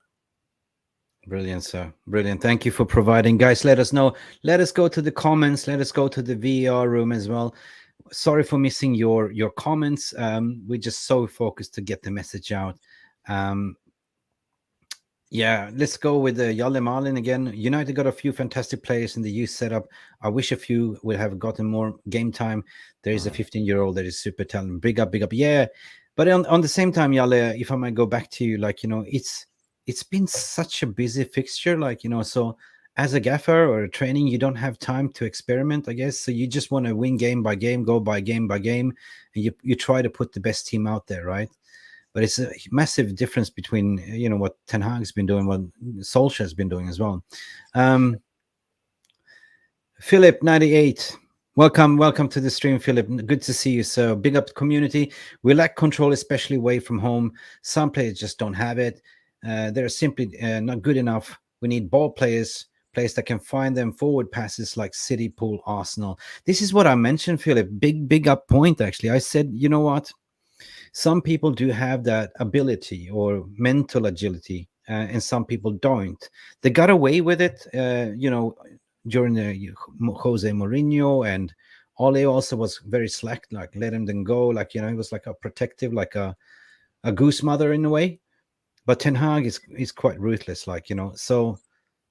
Brilliant, sir. Brilliant. Thank you for providing. Guys, let us know. Let us go to the comments. Let us go to the VAR room as well. Sorry for missing your comments. We're just so focused to get the message out. Let's go with Yalle Marlin again. United got a few fantastic players in the youth setup. I wish a few would have gotten more game time. There is a 15-year-old that is super talented. Big up. Yeah. But on the same time, Yalle, if I might go back to you, like, it's been such a busy fixture, like, so as a gaffer or a training, you don't have time to experiment, I guess. So you just want to win game by game, go by game, and you try to put the best team out there, right? but it's a massive difference between what Ten Hag's been doing, what Solskjaer's been doing as well. Philip 98. Welcome to the stream, Philip. Good to see you. So big up the community. We lack control, especially away from home. Some players just don't have it. They're simply not good enough. We need ball players that can find them forward passes like City, Pool, Arsenal. This is what I mentioned, Philip. Big up point, actually. I said, you know what? Some people do have that ability or mental agility, and some people don't. They got away with it, during the Jose Mourinho, and Ole also was very slack, like let him then go, like, he was like a protective, like a goose mother in a way. But Ten Hag is quite ruthless, like, so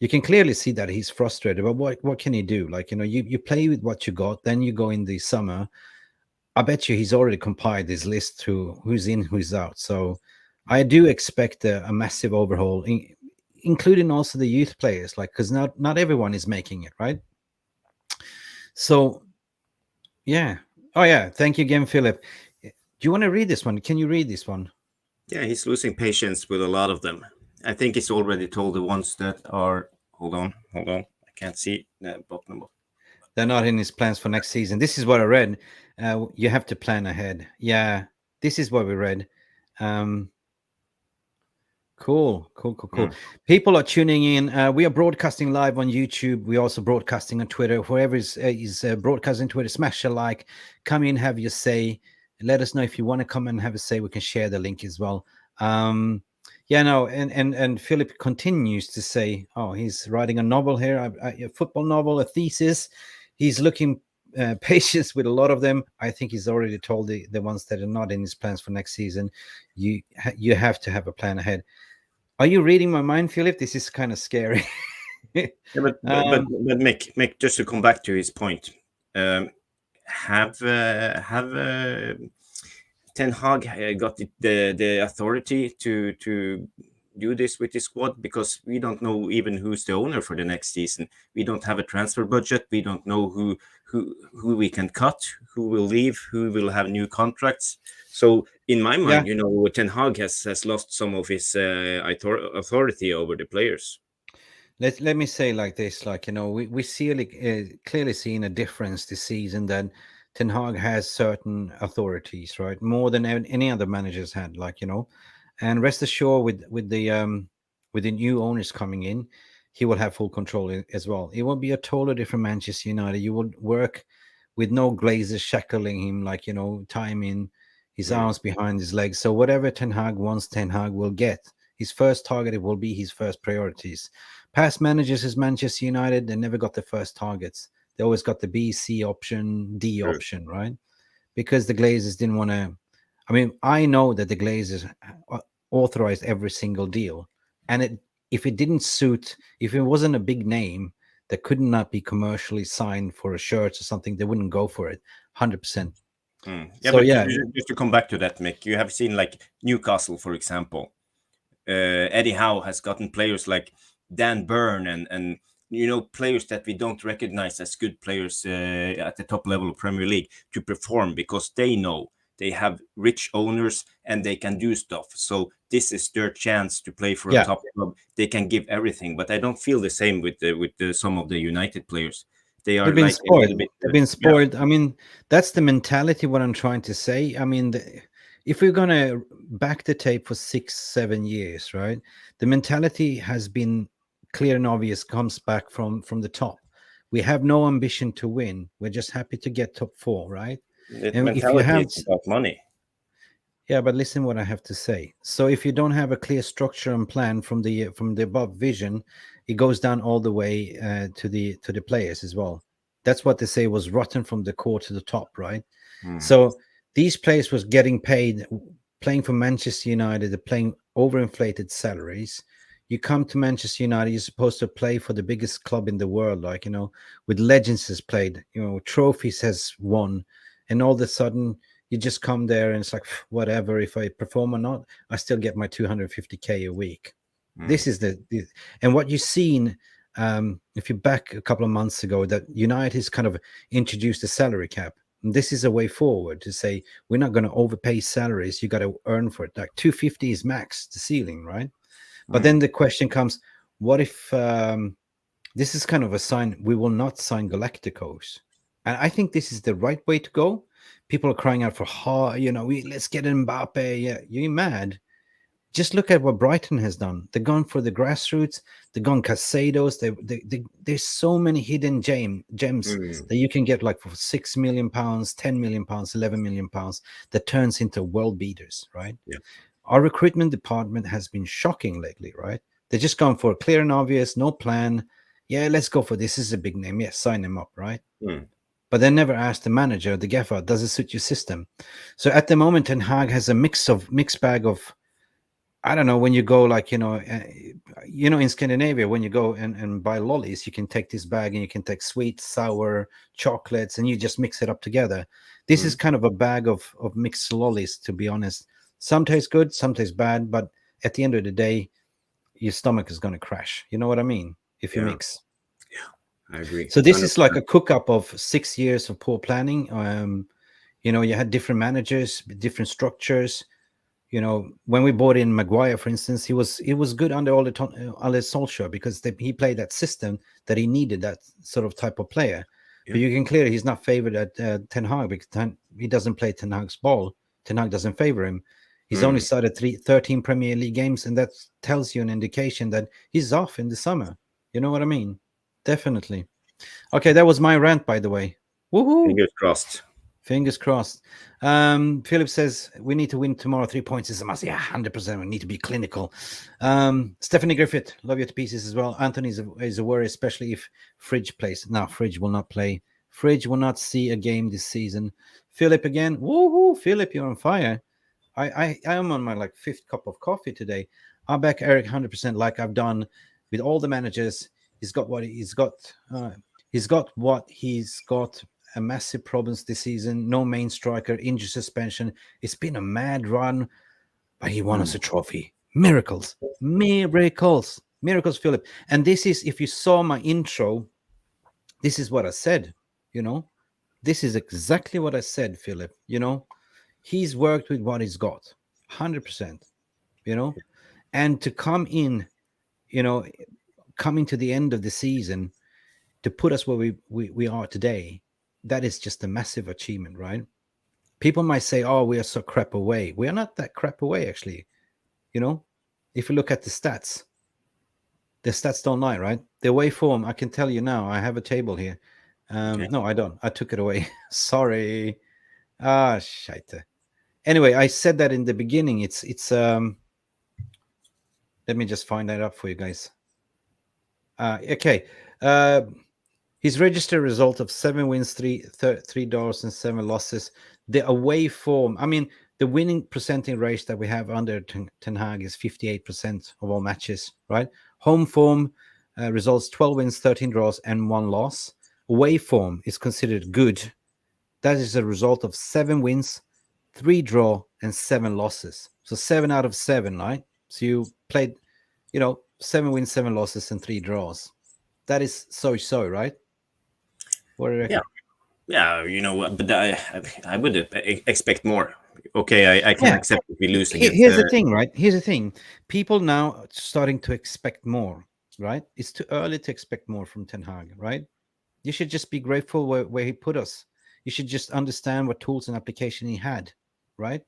you can clearly see that he's frustrated. But what can he do? Like, you play with what you got, then you go in the summer. I bet you he's already compiled his list to who's in, who's out. So I do expect a massive overhaul, including also the youth players, like, because not everyone is making it, right? So yeah. Oh yeah, thank you again, Philip. Do you want to read this one? Can you read this one? Yeah, he's losing patience with a lot of them. I think he's already told the ones that are, hold on, I can't see the bottom. They're not in his plans for next season. This is what I read. You have to plan ahead. Yeah, this is what we read. Cool. People are tuning in. We are broadcasting live on YouTube. We're also broadcasting on Twitter. Whoever is broadcasting Twitter, smash a like. Come in, have your say. Let us know if you want to come and have a say. We can share the link as well. And Philip continues to say, oh, he's writing a novel here, a football novel, a thesis. He's looking patience with a lot of them. I think he's already told the ones that are not in his plans for next season, you have to have a plan ahead. Are you reading my mind, Philip? This is kind of scary. But Mick, just to come back to his point, have Ten Hag got the authority to do this with his squad? Because we don't know even who's the owner for the next season. We don't have a transfer budget. We don't know who we can cut, who will leave, who will have new contracts. So in my mind, Ten Hag has lost some of his authority over the players. Let me say like this, like, we see clearly seeing a difference this season that Ten Hag has certain authorities, right? More than any other managers had, like, and rest assured with the new owners coming in, he will have full control as well. It will be a totally different Manchester United. You will work with no Glazers shackling him, like, tying in his arms behind his legs. So whatever Ten Hag wants, Ten Hag will get. His first target will be his first priorities. Past managers as Manchester United, they never got the first targets. They always got the B, C option, D option, right? Because the Glazers didn't want to. I mean, I know that the Glazers authorized every single deal, and if it didn't suit, if it wasn't a big name that could not be commercially signed for a shirt or something, they wouldn't go for it. 100%. Just to come back to that, Mick, you have seen like Newcastle, for example. Eddie Howe has gotten players like Dan Burn and players that we don't recognize as good players at the top level of Premier League to perform, because they know they have rich owners and they can do stuff. So this is their chance to play for a top club. They can give everything, but I don't feel the same with some of the United players. They've been spoiled. They've been spoiled. I mean, that's the mentality. What I'm trying to say. I mean, if we're gonna back the tape for 6-7 years, right? The mentality has been clear and obvious. Comes back from the top. We have no ambition to win. We're just happy to get top 4, right? And if you have about money. Yeah, but listen what I have to say. So if you don't have a clear structure and plan from the above vision, it goes down all the way to the players as well. That's what they say was rotten from the core to the top, right? So these players was getting paid, playing for Manchester United, they're playing overinflated salaries. You come to Manchester United, you're supposed to play for the biggest club in the world, like, with legends has played, trophies has won, and all of a sudden you just come there and it's like, whatever, if I perform or not, I still get my 250k a week. This is and what you've seen, if you're back a couple of months ago, that United has kind of introduced a salary cap. And this is a way forward to say we're not going to overpay salaries. You got to earn for it. Like 250 is max, the ceiling, right? But then the question comes: what if this is kind of a sign we will not sign Galacticos? And I think this is the right way to go. People are crying out for, let's get Mbappe. Yeah, you're mad. Just look at what Brighton has done. They've gone for the grassroots. They've gone Casados. There's so many hidden gems that you can get, like for £6 million, £10 million, £11 million, that turns into world beaters, right? Yeah. Our recruitment department has been shocking lately, right? They're just gone for clear and obvious, no plan. Yeah, let's go for this. This is a big name. Yes, sign him up, right? But they never asked the manager, the gaffer, does it suit your system? So at the moment, Ten Hag has a mixed bag of, I don't know, when you go like, in Scandinavia, when you go and buy lollies, you can take this bag and you can take sweet, sour, chocolates, and you just mix it up together. This is kind of a bag of mixed lollies, to be honest. Some taste good, some taste bad, but at the end of the day, your stomach is going to crash. You know what I mean? If you mix. Yeah, I agree. So this is like a cook-up of 6 years of poor planning. You had different managers, different structures. When we bought in Maguire, for instance, he was good under Ole Solskjaer because he played that system that he needed, that sort of type of player. Yeah. But you can clearly he's not favored at Ten Hag because he doesn't play Ten Hag's ball. Ten Hag doesn't favor him. He's only started 13 Premier League games, and that tells you an indication that he's off in the summer. You know what I mean? Definitely. Okay, that was my rant, by the way. Woohoo! Fingers crossed. Fingers crossed. Philip says we need to win tomorrow. 3 points is a must. Yeah, 100%. We need to be clinical. Stephanie Griffith, love you to pieces as well. Anthony is a worry, especially if Fridge plays. No, Fridge will not play. Fridge will not see a game this season. Philip again. Woohoo! Philip, you're on fire. I am on my like 5th cup of coffee today. I back Eric 100% like I've done with all the managers. He's got what he's got. A massive problems this season. No main striker, injury suspension. It's been a mad run, but he won us a trophy. Miracles, Philip. And this is, if you saw my intro, this is what I said. This is exactly what I said, Philip. He's worked with what he's got, 100%. And to come in, coming to the end of the season, to put us where we are today. That is just a massive achievement, right? People might say, oh, we are so crap away. We are not that crap away, actually. If you look at the stats don't lie, right? The away form, I can tell you now, I have a table here. Okay. No, I don't. I took it away. Sorry. Shite. Anyway, I said that in the beginning. It's let me just find that up for you guys. Okay. His registered result of 7 wins, three draws, and 7 losses. The away form, I mean, the winning percentage rate that we have under Ten Hag is 58% of all matches, right? Home form results 12 wins, 13 draws, and 1 loss. Away form is considered good. That is a result of 7 wins, 3 draw, and 7 losses. So 7 out of 7, right? So you played, 7 wins, 7 losses, and 3 draws. That is so, right? What do you reckon? Yeah, but I would expect more. Okay, I can accept if we lose. Here's the thing, right? Here's the thing. People now are starting to expect more, right? It's too early to expect more from Ten Hag, right? You should just be grateful where he put us. You should just understand what tools and application he had, right?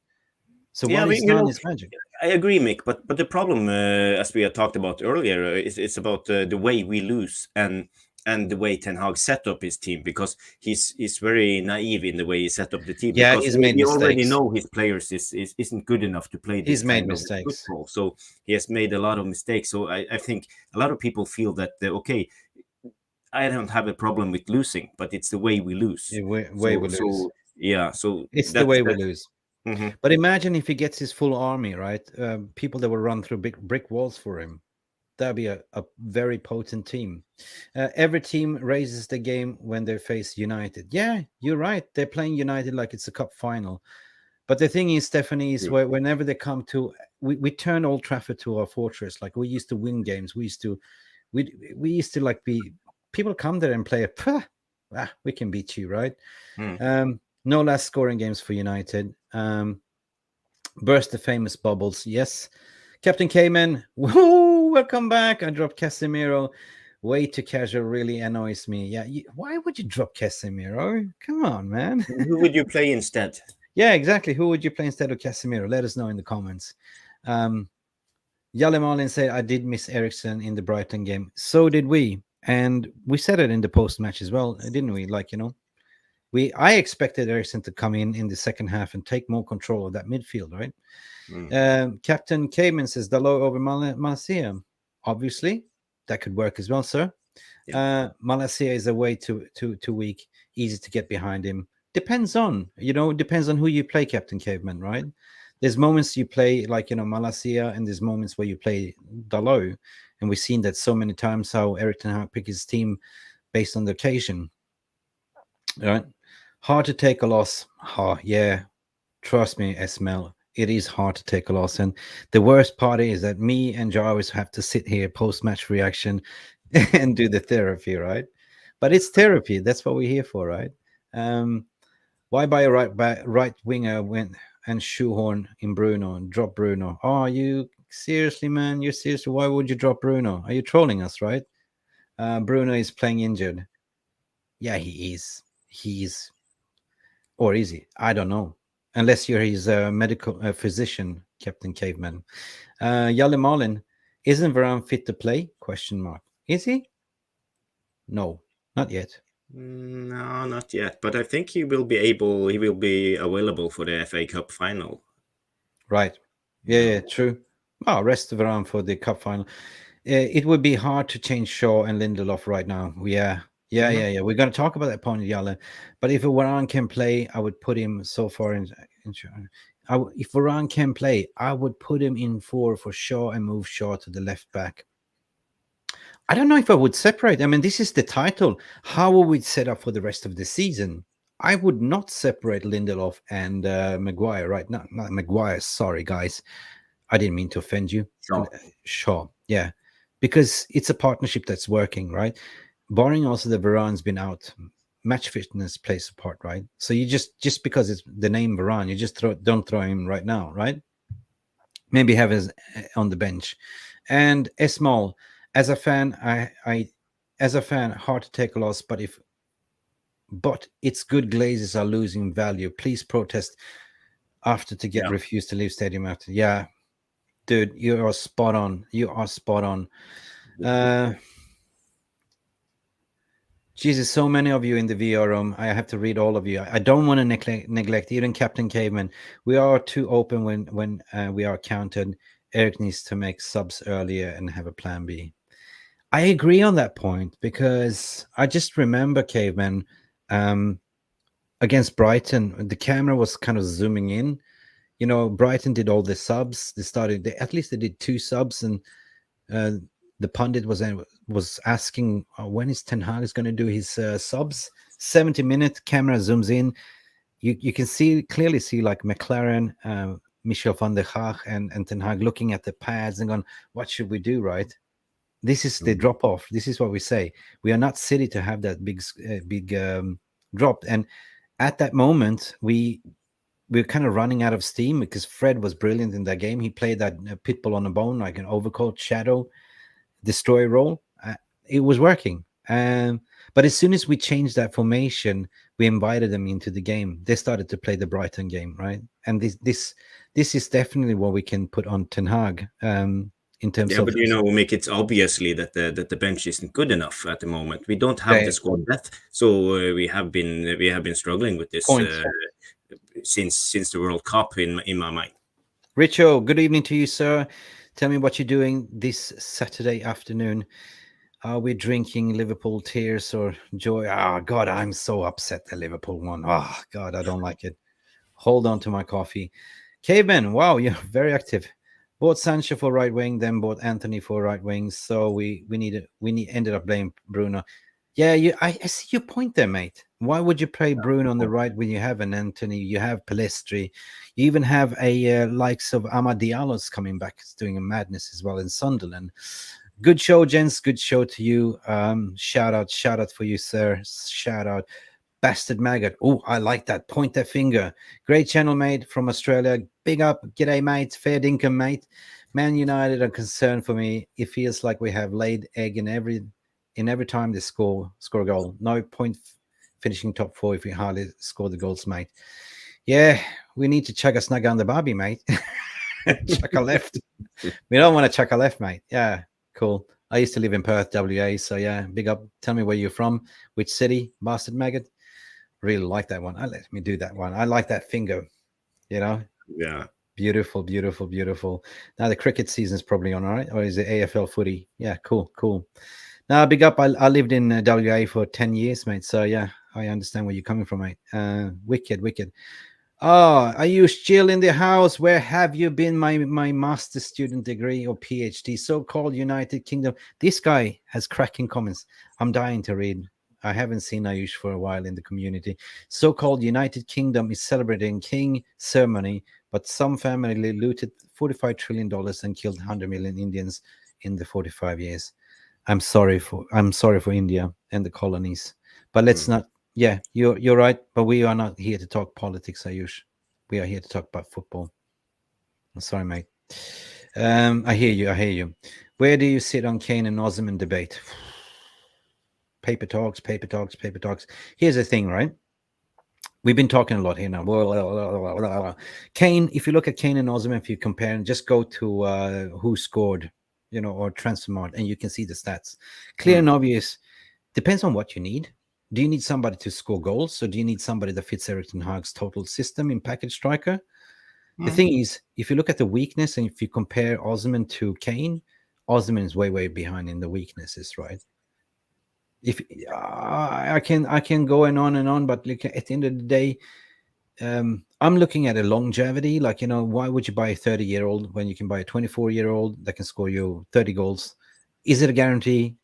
So what he's done is magic. I agree, Mick, but the problem, as we had talked about earlier, it's about the way we lose and the way Ten Hag set up his team, because he's very naive in the way he set up the team. Yeah, because he's made mistakes. We already know his players isn't good enough to play this He's made kind of mistakes. football. So he has made a lot of mistakes. So I think a lot of people feel that, okay, I don't have a problem with losing, but it's the way we lose. The way we lose. So it's the way we lose. Mm-hmm. But imagine if he gets his full army, right? People that will run through big brick walls for him. That'd be a very potent team. Every team raises the game when they face United. Yeah, you're right. They're playing United like it's a cup final. But the thing is, Stephanie, is whenever they come to, we turn Old Trafford to our fortress. Like we used to win games. We used to like be, people come there and play we can beat you, right? No last scoring games for United. Burst the famous bubbles. Yes. Captain Cayman, woo, welcome back. I dropped Casemiro. Way too casual really annoys me. Yeah, why would you drop Casemiro? Come on, man. Who would you play instead? Yeah, exactly. Who would you play instead of Casemiro? Let us know in the comments. Yalle Malin said, I did miss Eriksen in the Brighton game. So did we. And we said it in the post-match as well, didn't we? Like, you know, I expected Eriksen to come in the second half and take more control of that midfield, right? Captain Cayman says Dalot over Malacia. Obviously, that could work as well, sir. Yeah. Malacia is a way too weak, easy to get behind him. Depends on who you play, Captain Caveman, right? There's moments you play like, you know, Malacia, and there's moments where you play Dalot, and we've seen that so many times how Eric Ten Hag pick his team based on the occasion. All right, hard to take a loss. Yeah, trust me, Esmel, it is hard to take a loss. And the worst part is that me and Jarvis have to sit here post-match reaction and do the therapy, right? But it's therapy. That's what we're here for, right? Why buy a right winger and shoehorn in Bruno and drop Bruno? Oh, are you seriously, man? You're seriously? Why would you drop Bruno? Are you trolling us, right? Bruno is playing injured. Yeah, he is. He's, or is he? I don't know. Unless you're his medical physician, Captain Caveman. Yalle Malin, isn't Varane fit to play? Question mark. Is he? No, not yet. No, not yet. But I think he will be available for the FA Cup final. Right. Yeah, true. Oh, rest of Varane for the cup final. It would be hard to change Shaw and Lindelof right now. Yeah. We're going to talk about that point, Yalle. But if Varane can play, I would put him so far in. If Varane can play, I would put him in for Shaw and move Shaw to the left back. I don't know if I would separate. I mean, this is the title. How will we set up for the rest of the season? I would not separate Lindelof and Maguire right now. Not Maguire. Sorry, guys. I didn't mean to offend you. Shaw. Yeah. Because it's a partnership that's working, right? Barring also the Varane's been out, match fitness plays a part, right? So you just because it's the name Varane, you just don't throw him right now, right? Maybe have his on the bench. And Esmal, as a fan, hard to take a loss, but it's good Glazers are losing value. Please protest after to get refused to leave stadium after. Yeah, dude, you are spot on. You are spot on. Jesus, so many of you in the VR room. I have to read all of you. I don't want to neglect even Captain Caveman. We are too open when we are counted. Eric needs to make subs earlier and have a plan B. I agree on that point because I just remember, Caveman, against Brighton, the camera was kind of zooming in. You know, Brighton did all the subs. They did 2 subs, and the pundit was asking when is Ten Hag is going to do his subs. 70-minute camera zooms in. You can clearly see like McLaren, Michel van der Gaag, and Ten Hag looking at the pads and going, "What should we do?" Right? This is the drop off. This is what we say. We are not City to have that big drop. And at that moment, we're kind of running out of steam because Fred was brilliant in that game. He played that pitbull on the bone, like an overcoat shadow destroy role. It was working. But as soon as we changed that formation, we invited them into the game. They started to play the Brighton game, right? And this is definitely what we can put on Ten Hag. In terms of, but you know, Mick, it's obviously that the bench isn't good enough at the moment. We don't have the squad depth, so we have been struggling with this since the World Cup in my mind. Richo, good evening to you, sir. Tell me what you're doing this Saturday afternoon. Are we drinking Liverpool tears or joy? Oh God, I'm so upset the Liverpool won. Oh God, I don't like it. Hold on to my coffee. Caveman, wow, you're very active. Bought Sancho for right wing, then bought Anthony for right wing. So we ended up blaming Bruno. Yeah, I see your point there, mate. Why would you play Bruno on the right when you have an Anthony, you have Pellistri, you even have a likes of Amad Diallo's coming back, doing a madness as well in Sunderland. Good show, gents. Good show to you. Shout out for you, sir. Shout out. Bastard Maggot. Oh, I like that. Point that finger. Great channel, mate, from Australia. Big up. G'day, mate. Fair dinkum, mate. Man United are concerned for me. It feels like we have laid egg in every time they score a goal. No point finishing top 4 if we hardly score the goals, mate. Yeah, we need to chuck a snug on the Barbie, mate. Chuck a left. We don't want to chuck a left, mate. Yeah, cool. I used to live in Perth, WA. So yeah, big up. Tell me where you're from, which city, Bastard Maggot. Really like that one. Let me do that one. I like that finger. You know. Yeah. Beautiful, beautiful, beautiful. Now the cricket season is probably on, all right? Or is it AFL footy? Yeah, cool, cool. Now, big up. I lived in WA for 10 years, mate. So yeah, I understand where you're coming from, mate. Wicked, wicked. Oh, are you still in the house? Where have you been? My master's student degree or PhD, so-called United Kingdom. This guy has cracking comments. I'm dying to read. I haven't seen Ayush for a while in the community. So-called United Kingdom is celebrating King ceremony, but some family looted $45 trillion and killed 100 million Indians in the 45 years. I'm sorry for India and the colonies, but let's not. Yeah, you're right, but we are not here to talk politics, Ayush. We are here to talk about football. I'm sorry, mate. I hear you. Where do you sit on Kane and Osman debate? Paper talks. Here's the thing, right? We've been talking a lot here now. Kane, if you look at Kane and Osman, if you compare and just go to who scored, or Transfermarkt, and you can see the stats. Clear and obvious. Depends on what you need. Do you need somebody to score goals? So do you need somebody that fits Eric Ten Hag's total system in package striker? The thing is, if you look at the weakness and if you compare Osman to Kane, Osman is way, way behind in the weaknesses, right? If I can go on and on, but look, at the end of the day, I'm looking at a longevity. Like, why would you buy a 30-year-old when you can buy a 24-year-old that can score you 30 goals? Is it a guarantee?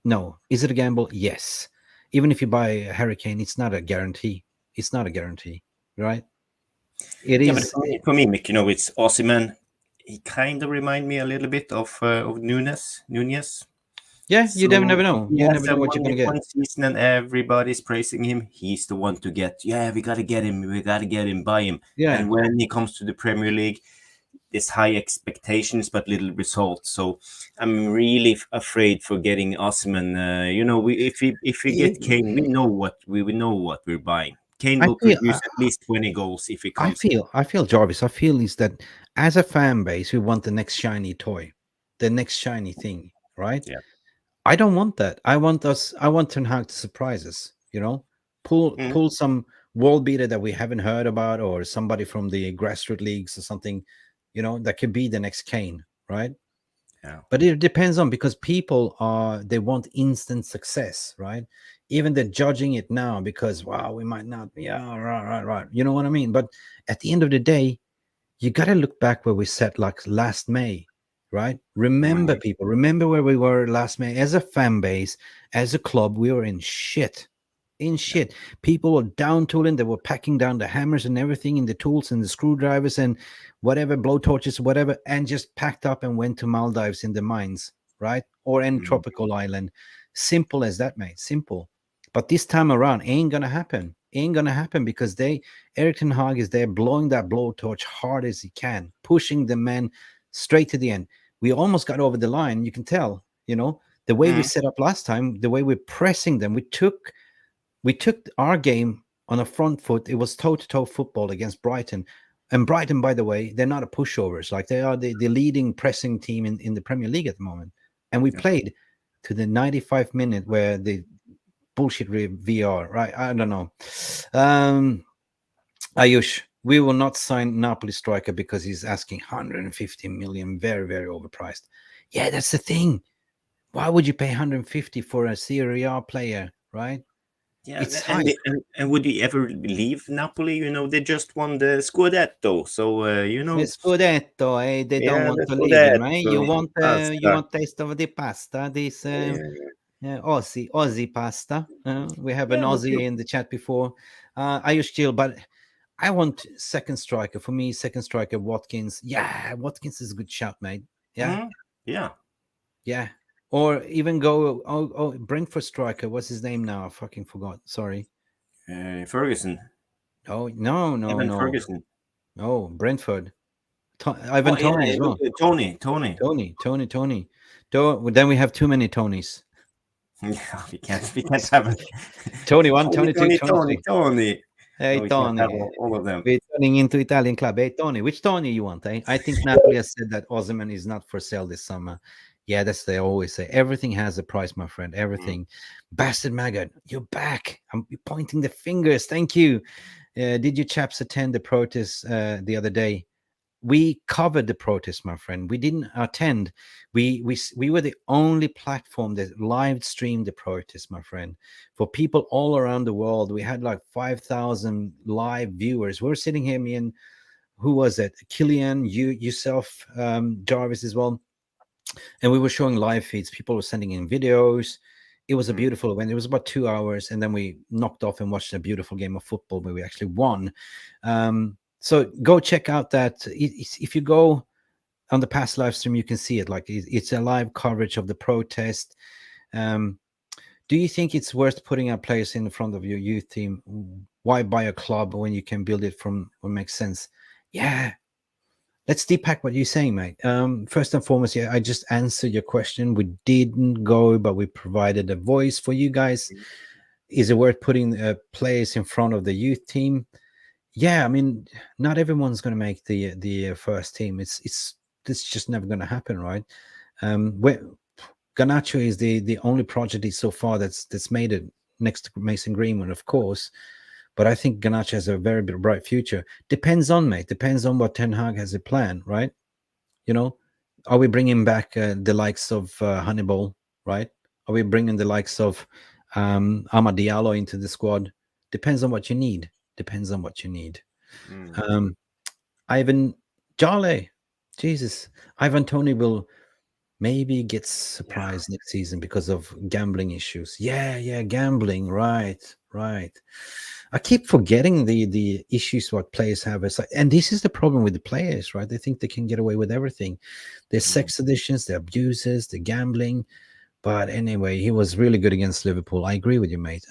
No. Is it a gamble? Yes. Even if you buy a Hurricane, it's not a guarantee. It's not a guarantee, right? It is. But for me, Mick, it's Osimhen. He kind of remind me a little bit of Nunes. Yeah, you never know. You never know what you're going to get. One season and everybody's praising him. He's the one to get. Yeah, we got to get him. We got to get him, buy him. Yeah. And when he comes to the Premier League, there's high expectations but little results. So I'm really afraid for getting Osimhen. If we get Kane, we know what we're buying. Kane will produce at least 20 goals if he comes. I feel Jarvis. I feel is that as a fan base, we want the next shiny toy, the next shiny thing, right? Yeah. I don't want that. I want Ten Hag to surprise us. Pull some world beater that we haven't heard about, or somebody from the grassroots leagues or something. That could be the next Kane, right? Yeah. But it depends on, because people they want instant success, right? Even they're judging it now because, wow, we might not be, right. You know what I mean? But at the end of the day, you got to look back where we sat like last May, right? Remember, people, remember where we were last May as a fan base, as a club. We were in shit. People were down tooling. They were packing down the hammers and everything in the tools and the screwdrivers and whatever, blowtorches, whatever, and just packed up and went to Maldives in the mines, right? Or any tropical island. Simple as that, mate. Simple. But this time around, ain't gonna happen. Because Eric Ten Hag is there blowing that blowtorch hard as he can, pushing the men straight to the end. We almost got over the line. You can tell, the way we set up last time, the way we're pressing them. We took our game on a front foot. It was toe-to-toe football against Brighton. And Brighton, by the way, they're not a pushovers. Like, they are the leading pressing team in the Premier League at the moment. And we played to the 95th minute where the bullshit VR, right? I don't know. Ayush, we will not sign Napoli striker because he's asking 150 million, very, very overpriced. Yeah, that's the thing. Why would you pay 150 for a Serie A player, right? Yeah, and would you ever leave Napoli? They just won the Scudetto, so The Scudetto, they don't want to leave him, right? You want taste of the pasta, this Aussie pasta. We have an Aussie in the chat before. Are you still? But I want second striker. For me, second striker, Watkins. Yeah, Watkins is a good shout, mate. Yeah, yeah. Or even go Brentford striker. What's his name now? I fucking forgot. Sorry. Ferguson. Oh, no, Evan no. Ferguson. Oh, Brentford. Oh Ivan yeah, Tony as well. Tony. Tony. Then we have too many Tonys. Yeah, we can't have a Tony 1, Tony 2, Tony 3. Tony. Hey, No, we can't have Tony. all of them. We're turning into Italian club. Hey, Tony, which Tony you want? Eh? I think Napoli has said that Osimhen is not for sale this summer. Yeah, that's they always say. Everything has a price, my friend. Everything. Bastard maggot, you're back. I'm pointing the fingers. Thank you. Did you chaps attend the protest the other day? We covered the protest, my friend. We didn't attend. We were the only platform that live streamed the protest, my friend. For people all around the world, we had like 5,000 live viewers. We were sitting here, me and who was it? Killian, yourself, Jarvis as well, and we were showing live feeds. People were sending in videos. It was a beautiful event. It was about 2 hours, and then we knocked off and watched a beautiful game of football where we actually won. So go check out that. If you go on the past live stream, you can see it. Like it's a live coverage of the protest. Do you think it's worth putting up players in front of your youth team? Why buy a club when you can build it from what makes sense? Yeah. Let's depack what you're saying, mate. First and foremost, yeah, I just answered your question. We didn't go, but we provided a voice for you guys. Is it worth putting players in front of the youth team? Yeah, I mean, not everyone's going to make the first team. It's just never going to happen, right? Garnacho is the only project so far that's made it next to Mason Greenwood, of course. But I think Garnacho has a very bright future. Depends on, mate. Depends on what Ten Hag has a plan, right? You know, are we bringing back the likes of Hannibal, right? Are we bringing the likes of Amad Diallo into the squad? Depends on what you need. Depends on what you need. Ivan Jale, Jesus. Ivan Tony will maybe get surprised next season because of gambling issues. Yeah, gambling. Right. I keep forgetting the issues what players have. And this is the problem with the players, right? They think they can get away with everything. They're sex addictions, they're abusers, they're gambling. But anyway, he was really good against Liverpool. I agree with you, mate.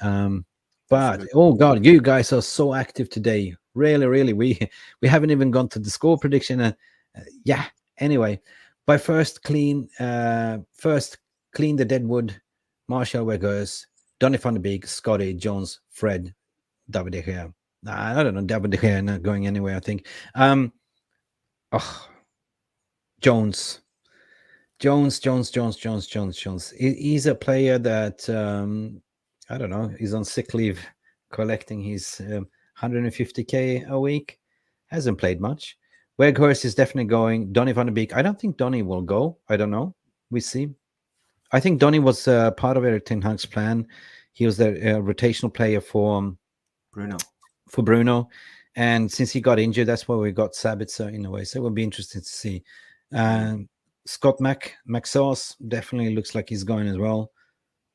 But oh god, you guys are so active today. Really, we haven't even gone to the score prediction. Yeah. Anyway, by first clean the deadwood. Martial Weghorst, Donny van de Beek, Scotty, Jones, Fred, David De Gea. I don't know. David De Gea not going anywhere, I think. Jones. He's a player that I don't know. He's on sick leave, collecting his 150k a week. Hasn't played much. Weghorst is definitely going. Donny van de Beek. I don't think Donny will go. I don't know. We see. I think Donny was part of Eric Ten Hag's plan. He was the rotational player for Bruno. And since he got injured, that's why we got Sabitzer in a way. So it will be interesting to see. Scott McSauce definitely looks like he's going as well.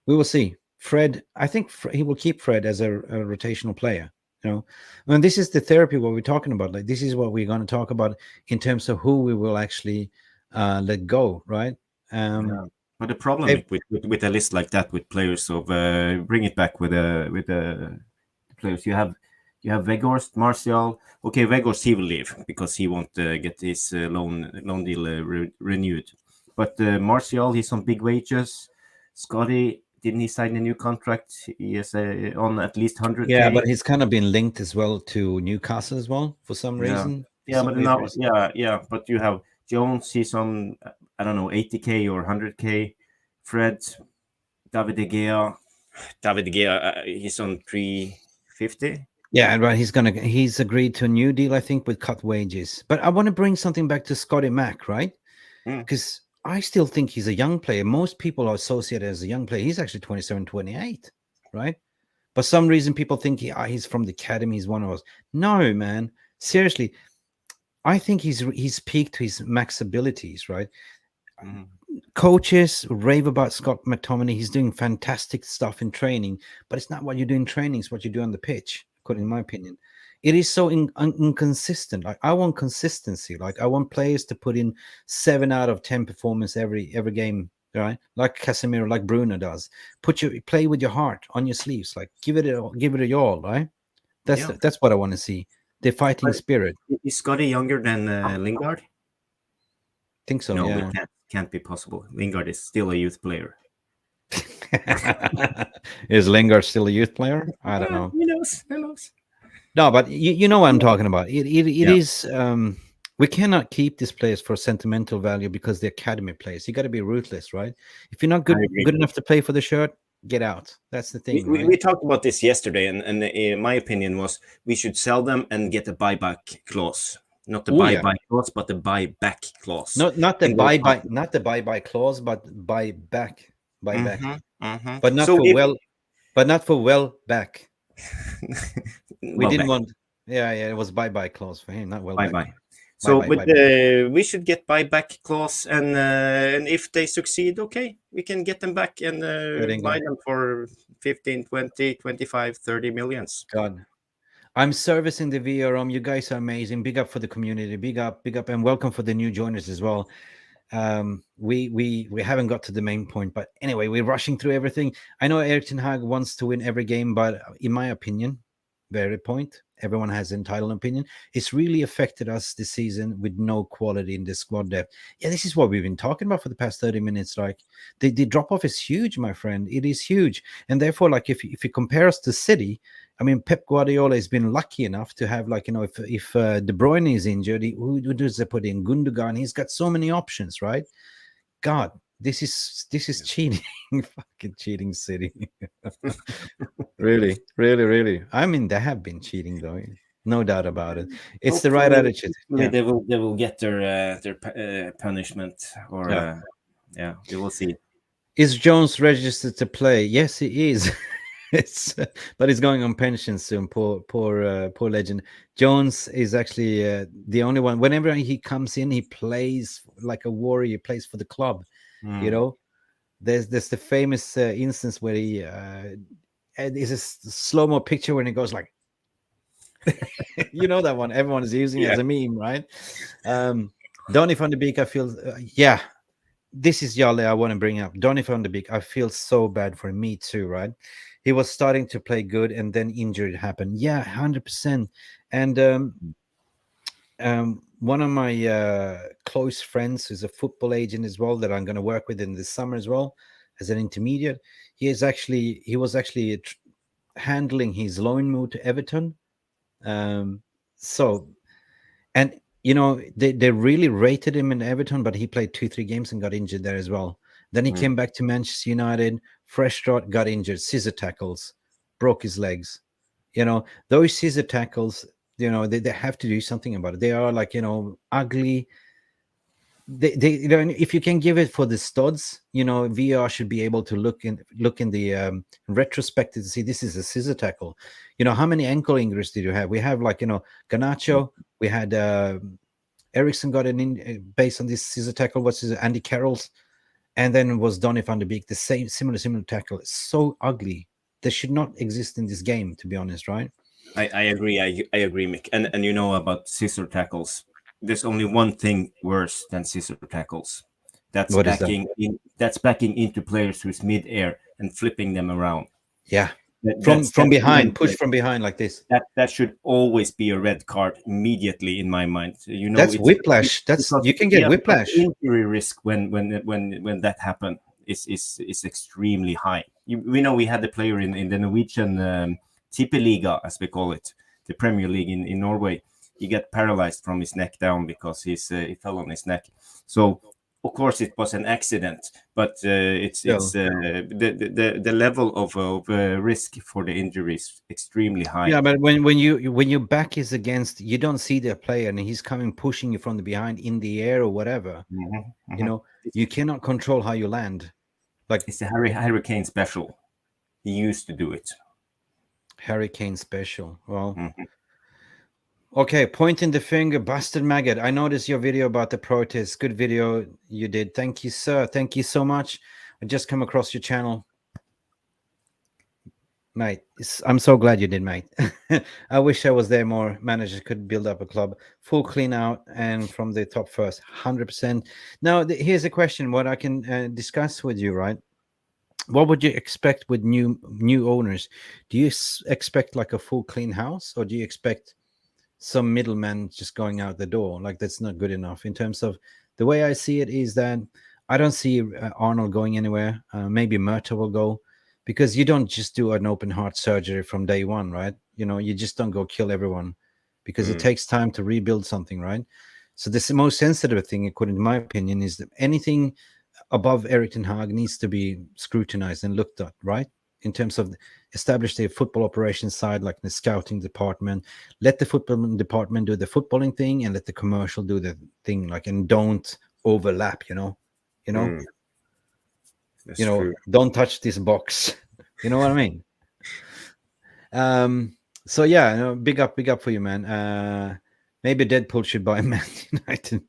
We will see. Fred, I think he will keep Fred as a rotational player. You know, and this is the therapy what we're talking about. Like this is what we're going to talk about in terms of who we will actually let go, right? But the problem with a list like that, with players of bring it back with the players you have Weghorst, Martial. Okay, Weghorst he will leave because he won't get his loan deal renewed. But Martial, he's on big wages. Scotty, didn't he sign a new contract? He is on at least 100K. Yeah, but he's kind of been linked as well to Newcastle as well for some reason. Yeah, but now, but you have Jones. He's on, I don't know, 80K or 100K. Fred, David De Gea, he's on 350. Yeah, right. He's agreed to a new deal, I think, with cut wages. But I want to bring something back to Scotty Mac, right? Because I still think he's a young player. Most people are associated as a young player. He's actually 27, 28, right? For some reason, people think he's from the academy. He's one of us. No, man. Seriously, I think he's peaked to his max abilities, right? Coaches rave about Scott McTominay. He's doing fantastic stuff in training, but it's not what you do in training. It's what you do on the pitch, according to my opinion. It is so inconsistent. Like I want consistency. Like I want players to put in 7 out of 10 performance every game, right? Like Casemiro, like Bruno does. Play with your heart on your sleeves, like give it a all, right? That's what I want to see. The fighting spirit. Is Scotty younger than Lingard? Think so, No, yeah. it can't be possible. Lingard is still a youth player. Is Lingard still a youth player? I don't know. Who knows? Who knows? No, but you know what I'm talking about. It Yeah. is. We cannot keep these players for sentimental value because they're academy players. You got to be ruthless, right? If you're not good enough to play for the shirt, get out. That's the thing. We talked about this yesterday, and my opinion was we should sell them and get a buyback clause. Not the buyback clause, but the buyback clause. Not the buyback clause, but buyback. But not well back. We didn't want. Yeah, it was buyback clause for him, not well bye back. bye. So we should get buyback clause, and if they succeed, okay, we can get them back and buy them for 15, 20, 25, 30 millions. God, I'm servicing the VRM. You guys are amazing. Big up for the community. Big up, and welcome for the new joiners as well. We haven't got to the main point, but anyway, we're rushing through everything. I know Eric Ten Hag wants to win every game, but in my opinion, very point, everyone has entitled opinion, it's really affected us this season with no quality in the squad depth. Yeah, this is what we've been talking about for the past 30 minutes. Like the drop off is huge, my friend. It is huge, and therefore, like if you compare us to City, I mean, Pep Guardiola has been lucky enough to have, like, if De Bruyne is injured, who does they put in? Gundogan. He's got so many options, right? God, this is cheating. Fucking cheating City. really. I mean, they have been cheating, though, no doubt about it. It's the right attitude. Yeah. They will get their punishment, or we will see. Is Jones registered to play? Yes, he is. But he's going on pension soon. Poor legend. Jones is actually the only one. Whenever he comes in, he plays like a warrior. He plays for the club. You know, there's the famous instance where he is a slow-mo picture when he goes like, you know, that one everyone is using as a meme, right? Donny van de Beek, I feel this is Yale I want to bring up. Donny van de Beek, I feel so bad for me too, right? He was starting to play good, and then injury happened. Yeah, 100%. And one of my close friends who's a football agent as well, that I'm going to work with in the summer as well as an intermediate, he was actually handling his loan move to Everton. So, and you know, they really rated him in Everton, but he played 2-3 games and got injured there as well. Then he came back to Manchester United, fresh start, got injured, scissor tackles, broke his legs. You know, those scissor tackles, you know, they have to do something about it. They are, like, you know, ugly. They you know, if you can give it for the studs, you know, VR should be able to look in the retrospective to see this is a scissor tackle. You know, how many ankle injuries did you have? We have, like, you know, Garnacho. We had Ericsson got an in based on this scissor tackle. What's his Andy Carroll's, and then was Donny van de Beek, the same similar tackle. It's so ugly. They should not exist in this game, to be honest, right? I agree. I agree, Mick. And you know about scissor tackles. There's only one thing worse than scissor tackles. That's backing into players who's mid-air and flipping them around. Yeah. From behind, push from behind like this. That should always be a red card immediately, in my mind. You know, that's whiplash. You can get whiplash. Injury risk when that happened is extremely high. We know we had a player in the Norwegian Tippeliga, as we call it, the Premier League in Norway. He got paralyzed from his neck down because he fell on his neck. So of course it was an accident, but the level of risk for the injury is extremely high. Yeah, but when your back is against, you don't see the player and he's coming pushing you from the behind in the air or whatever. You know, you cannot control how you land. Like, it's a Harry Kane special. He used to do it. Harry Kane special. Well. Okay, pointing the finger, bastard maggot. I noticed your video about the protests. Good video you did. Thank you, sir. Thank you so much. I just come across your channel. Mate, I'm so glad you did, mate. I wish I was there more. Managers could build up a club, full clean out, and from the top first, 100%. Now, here's a question: what I can discuss with you, right? What would you expect with new owners? Do you expect like a full clean house, or do you expect some middleman just going out the door? Like that's not good enough. In terms of the way I see it, is that I don't see Arnold going anywhere. Maybe Murta will go, because you don't just do an open heart surgery from day one, right? You know, you just don't go kill everyone, because it takes time to rebuild something, right? So this the most sensitive thing, according to my opinion, is that anything above Eric Ten Hag needs to be scrutinized and looked at, right? In terms of establish the football operations side, like the scouting department. Let the football department do the footballing thing, and let the commercial do the thing, like, and don't overlap. That's true. Don't touch this box. You know what I mean? So yeah, big up for you, man. Maybe Deadpool should buy Man United.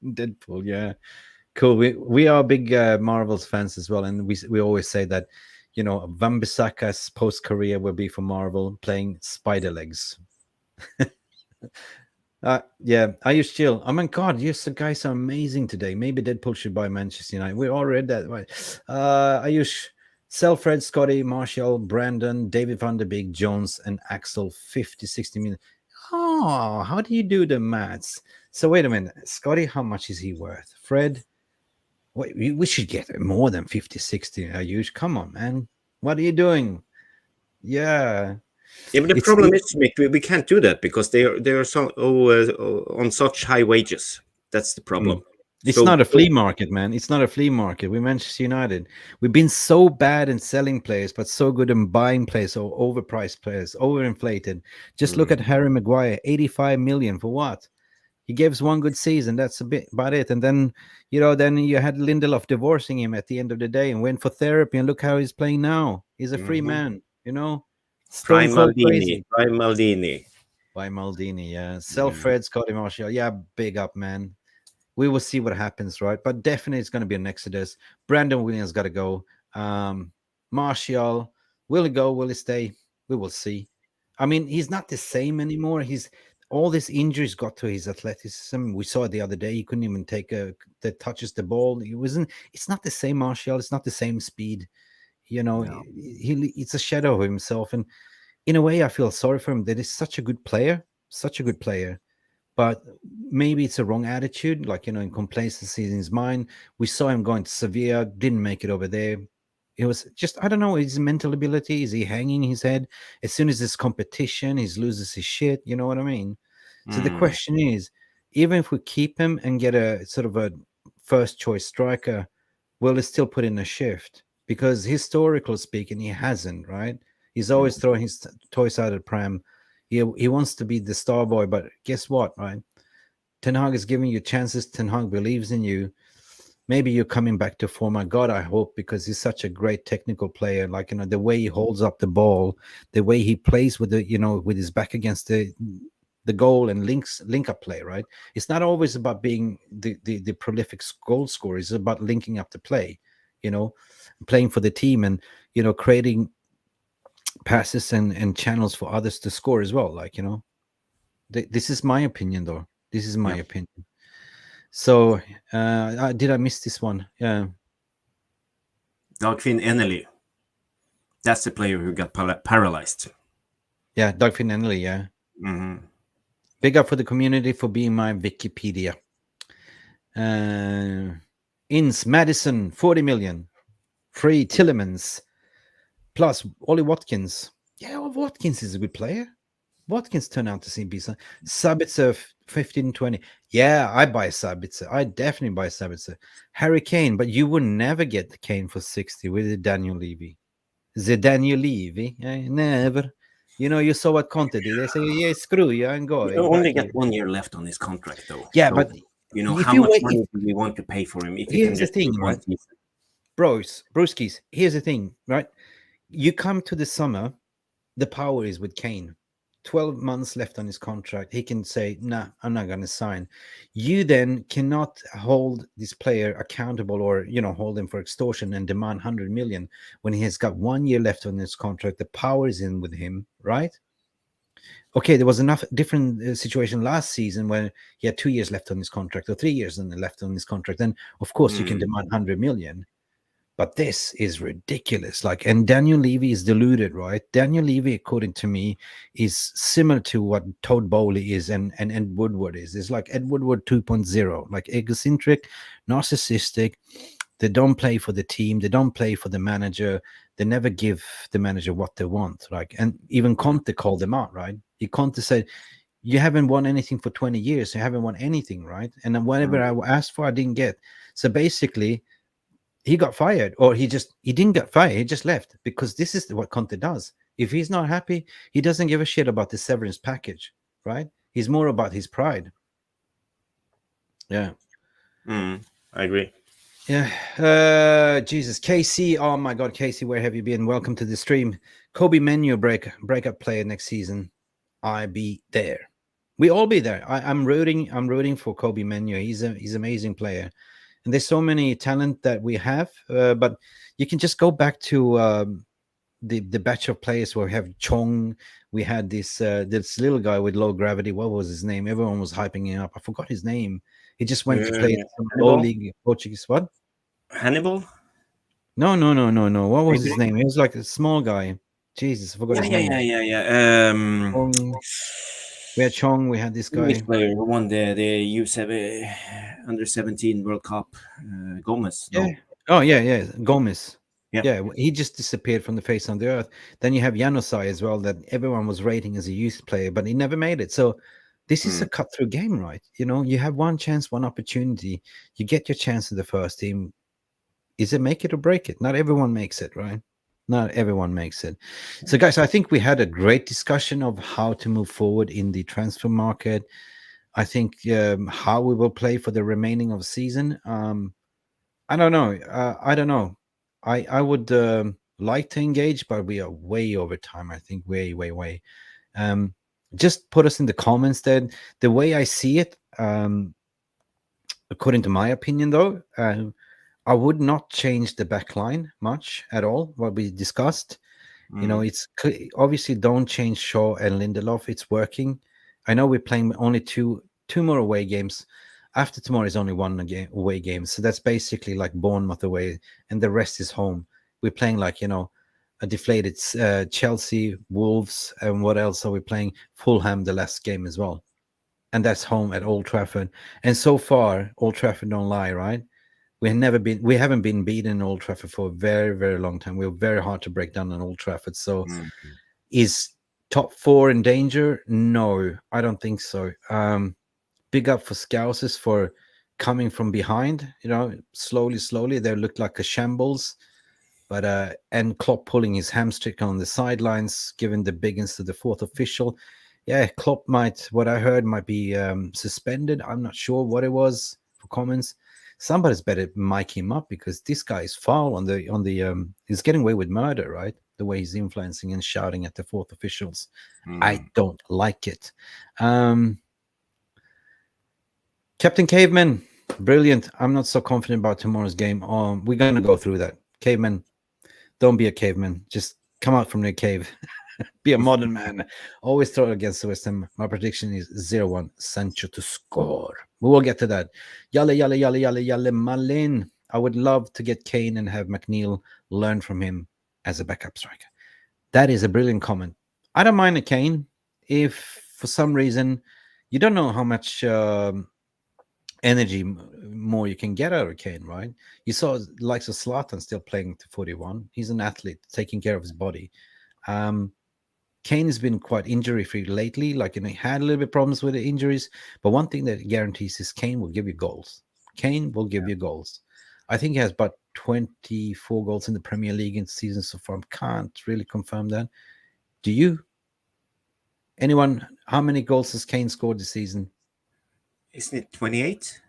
Deadpool, yeah, cool. We are big Marvels fans as well, and we always say that, Wan-Bissaka's post career will be for Marvel, playing Spider Legs. Yeah, I used chill. Oh my God, yes, the guys are amazing today. Maybe Deadpool should buy Manchester United. We all read that, right? Ayush, sell Fred, Scotty, Martial, Brandon, David van der Beek, Jones, and Axel, 50, 60 million. Oh, how do you do the maths? So wait a minute, Scotty, how much is he worth? Fred, wait, we should get more than 50, 60. Ayush, come on, man. What are you doing? Yeah. Yeah, but the problem is, Mick, we can't do that because they are so on such high wages. That's the problem. It's not a flea market, man. It's not a flea market. We Manchester United. We've been so bad in selling players, but so good in buying players, or overpriced players, overinflated. Just look at Harry Maguire, 85 million for what? He gave us one good season. That's a bit about it. And then, then you had Lindelof divorcing him at the end of the day and went for therapy. And look how he's playing now. He's a free man, Prime Maldini. By Maldini, yeah. Sell Fred, Scotty, Martial. Yeah, big up, man. We will see what happens, right? But definitely it's going to be an exodus. Brandon Williams got to go. Martial, will he go? Will he stay? We will see. I mean, he's not the same anymore. All these injuries got to his athleticism. We saw it the other day. He couldn't even take that touches the ball. It's not the same Martial. It's not the same speed. It's a shadow of himself. And in a way, I feel sorry for him. That he's such a good player. But maybe it's a wrong attitude, like, in complacency in his mind. We saw him going to Sevilla, didn't make it over there. It was just, I don't know, his mental ability. Is he hanging his head? As soon as there's competition, he loses his shit. You know what I mean? So the question is, even if we keep him and get a sort of a first choice striker, will he still put in a shift? Because historically speaking, he hasn't, right? He's always throwing his toys out of the pram. He wants to be the star boy, but guess what, right? Ten Hag is giving you chances. Ten Hag believes in you. Maybe you're coming back to form. My God, I hope, because he's such a great technical player. Like, the way he holds up the ball, the way he plays with with his back against the goal and link up play, right? It's not always about being the prolific goal scorer. It's about linking up the play, playing for the team, and creating passes and channels for others to score as well. Like, this is my opinion, though. This is my opinion. So did I miss this one? Yeah. Dagfinn Eneli. That's the player who got paralyzed. Yeah, Dagfinn Eneli, yeah. Big up for the community for being my Wikipedia. Ince, Madison, 40 million. Free Tillemans. Plus Ollie Watkins. Yeah, Watkins is a good player. Watkins turned out to be some. Sabitzer, 15, 20. Yeah, I buy Sabitzer. I definitely buy Sabitzer. Harry Kane, but you would never get the Kane for 60 with the Daniel Levy. Never. You saw what Conte did. They say, yeah, screw you, and go. He only got 1 year left on his contract, though. Yeah, so, but how much money do we want to pay for him? If here's the thing, right? Broskies, here's the thing, right? You come to the summer, the power is with Kane. 12 months left on his contract. He can say, nah, I'm not going to sign. You then cannot hold this player accountable or, hold him for extortion and demand 100 million when he has got 1 year left on his contract. The power is in with him, right? Okay, there was enough different situation last season when he had 2 years left on his contract or 3 years left on his contract. Then, of course, you can demand 100 million. But this is ridiculous. And Daniel Levy is deluded, right? Daniel Levy, according to me, is similar to what Todd Bowley is and Ed Woodward is. It's like Ed Woodward 2.0, like egocentric, narcissistic. They don't play for the team. They don't play for the manager. They never give the manager what they want. And even Conte called them out, right? Conte said, you haven't won anything for 20 years. You haven't won anything, right? And then whatever I asked for, I didn't get. So basically, he got fired, or he didn't get fired. He just left, because this is what Conte does. If he's not happy, he doesn't give a shit about the severance package, right? He's more about his pride. Yeah. I agree. Yeah. Jesus. Casey. Oh my God. Casey, where have you been? Welcome to the stream. Kobe Menu breakup player next season. I be there. We all be there. I'm rooting for Kobe Menu. He's an amazing player. And there's so many talent that we have, but you can just go back to the batch of players where we have Chong. We had this little guy with low gravity. What was his name? Everyone was hyping him up. I forgot his name. He just went to play some low league Portuguese. What? Hannibal? No. What was his name? He was like a small guy. Jesus, I forgot his name. Yeah. We had Chong. We had this guy. Player who won the U7 under 17 World Cup. Gomez. Yeah. No. Oh yeah. Gomez. Yeah. Yeah, he just disappeared from the face of the earth. Then you have Januzaj as well, that everyone was rating as a youth player, but he never made it. So this is a cut-through game, right? You have one chance, one opportunity. You get your chance in the first team. Is it make it or break it? Not everyone makes it, right? Not everyone makes it. So, guys, I think we had a great discussion of how to move forward in the transfer market. I think how we will play for the remaining of the season. I don't know. I would like to engage, but we are way over time. I think way. Just put us in the comments then. The way I see it, according to my opinion, though, I would not change the back line much at all. What we discussed, it's obviously don't change Shaw and Lindelof. It's working. I know we're playing only two more away games. After tomorrow is only one away game. So that's basically like Bournemouth away, and the rest is home. We're playing like, a deflated Chelsea, Wolves, and what else are we playing? Fulham, the last game as well. And that's home at Old Trafford. And so far, Old Trafford don't lie, right? We haven't been beaten in Old Trafford for a very, very long time. We're very hard to break down on Old Trafford. So is top 4 in danger? No, I don't think so. Big up for Scousers for coming from behind, slowly. They look like a shambles. But and Klopp pulling his hamstring on the sidelines, giving the biggins to the 4th official. Yeah, Klopp what I heard might be suspended. I'm not sure what it was for comments. Somebody's better mic him up, because this guy is foul on the he's getting away with murder, right? The way he's influencing and shouting at the 4th officials. I don't like it. Captain Caveman, brilliant. I'm not so confident about tomorrow's game. We're going to go through that. Caveman, don't be a caveman. Just come out from your cave. Be a modern man. Always throw against the Westham. My prediction is 0-1. Sancho to score. We will get to that. Yalle, Malin. I would love to get Kane and have McNeil learn from him as a backup striker. That is a brilliant comment. I don't mind a Kane if for some reason you don't know how much energy more you can get out of Kane, right? You saw the likes of Zlatan still playing to 41. He's an athlete taking care of his body. Kane has been quite injury-free lately. He had a little bit problems with the injuries, but one thing that guarantees is Kane will give you goals. Kane will give you goals. I think he has about 24 goals in the Premier League in the season so far. Can't really confirm that. Do you? Anyone? How many goals has Kane scored this season? Isn't it 28?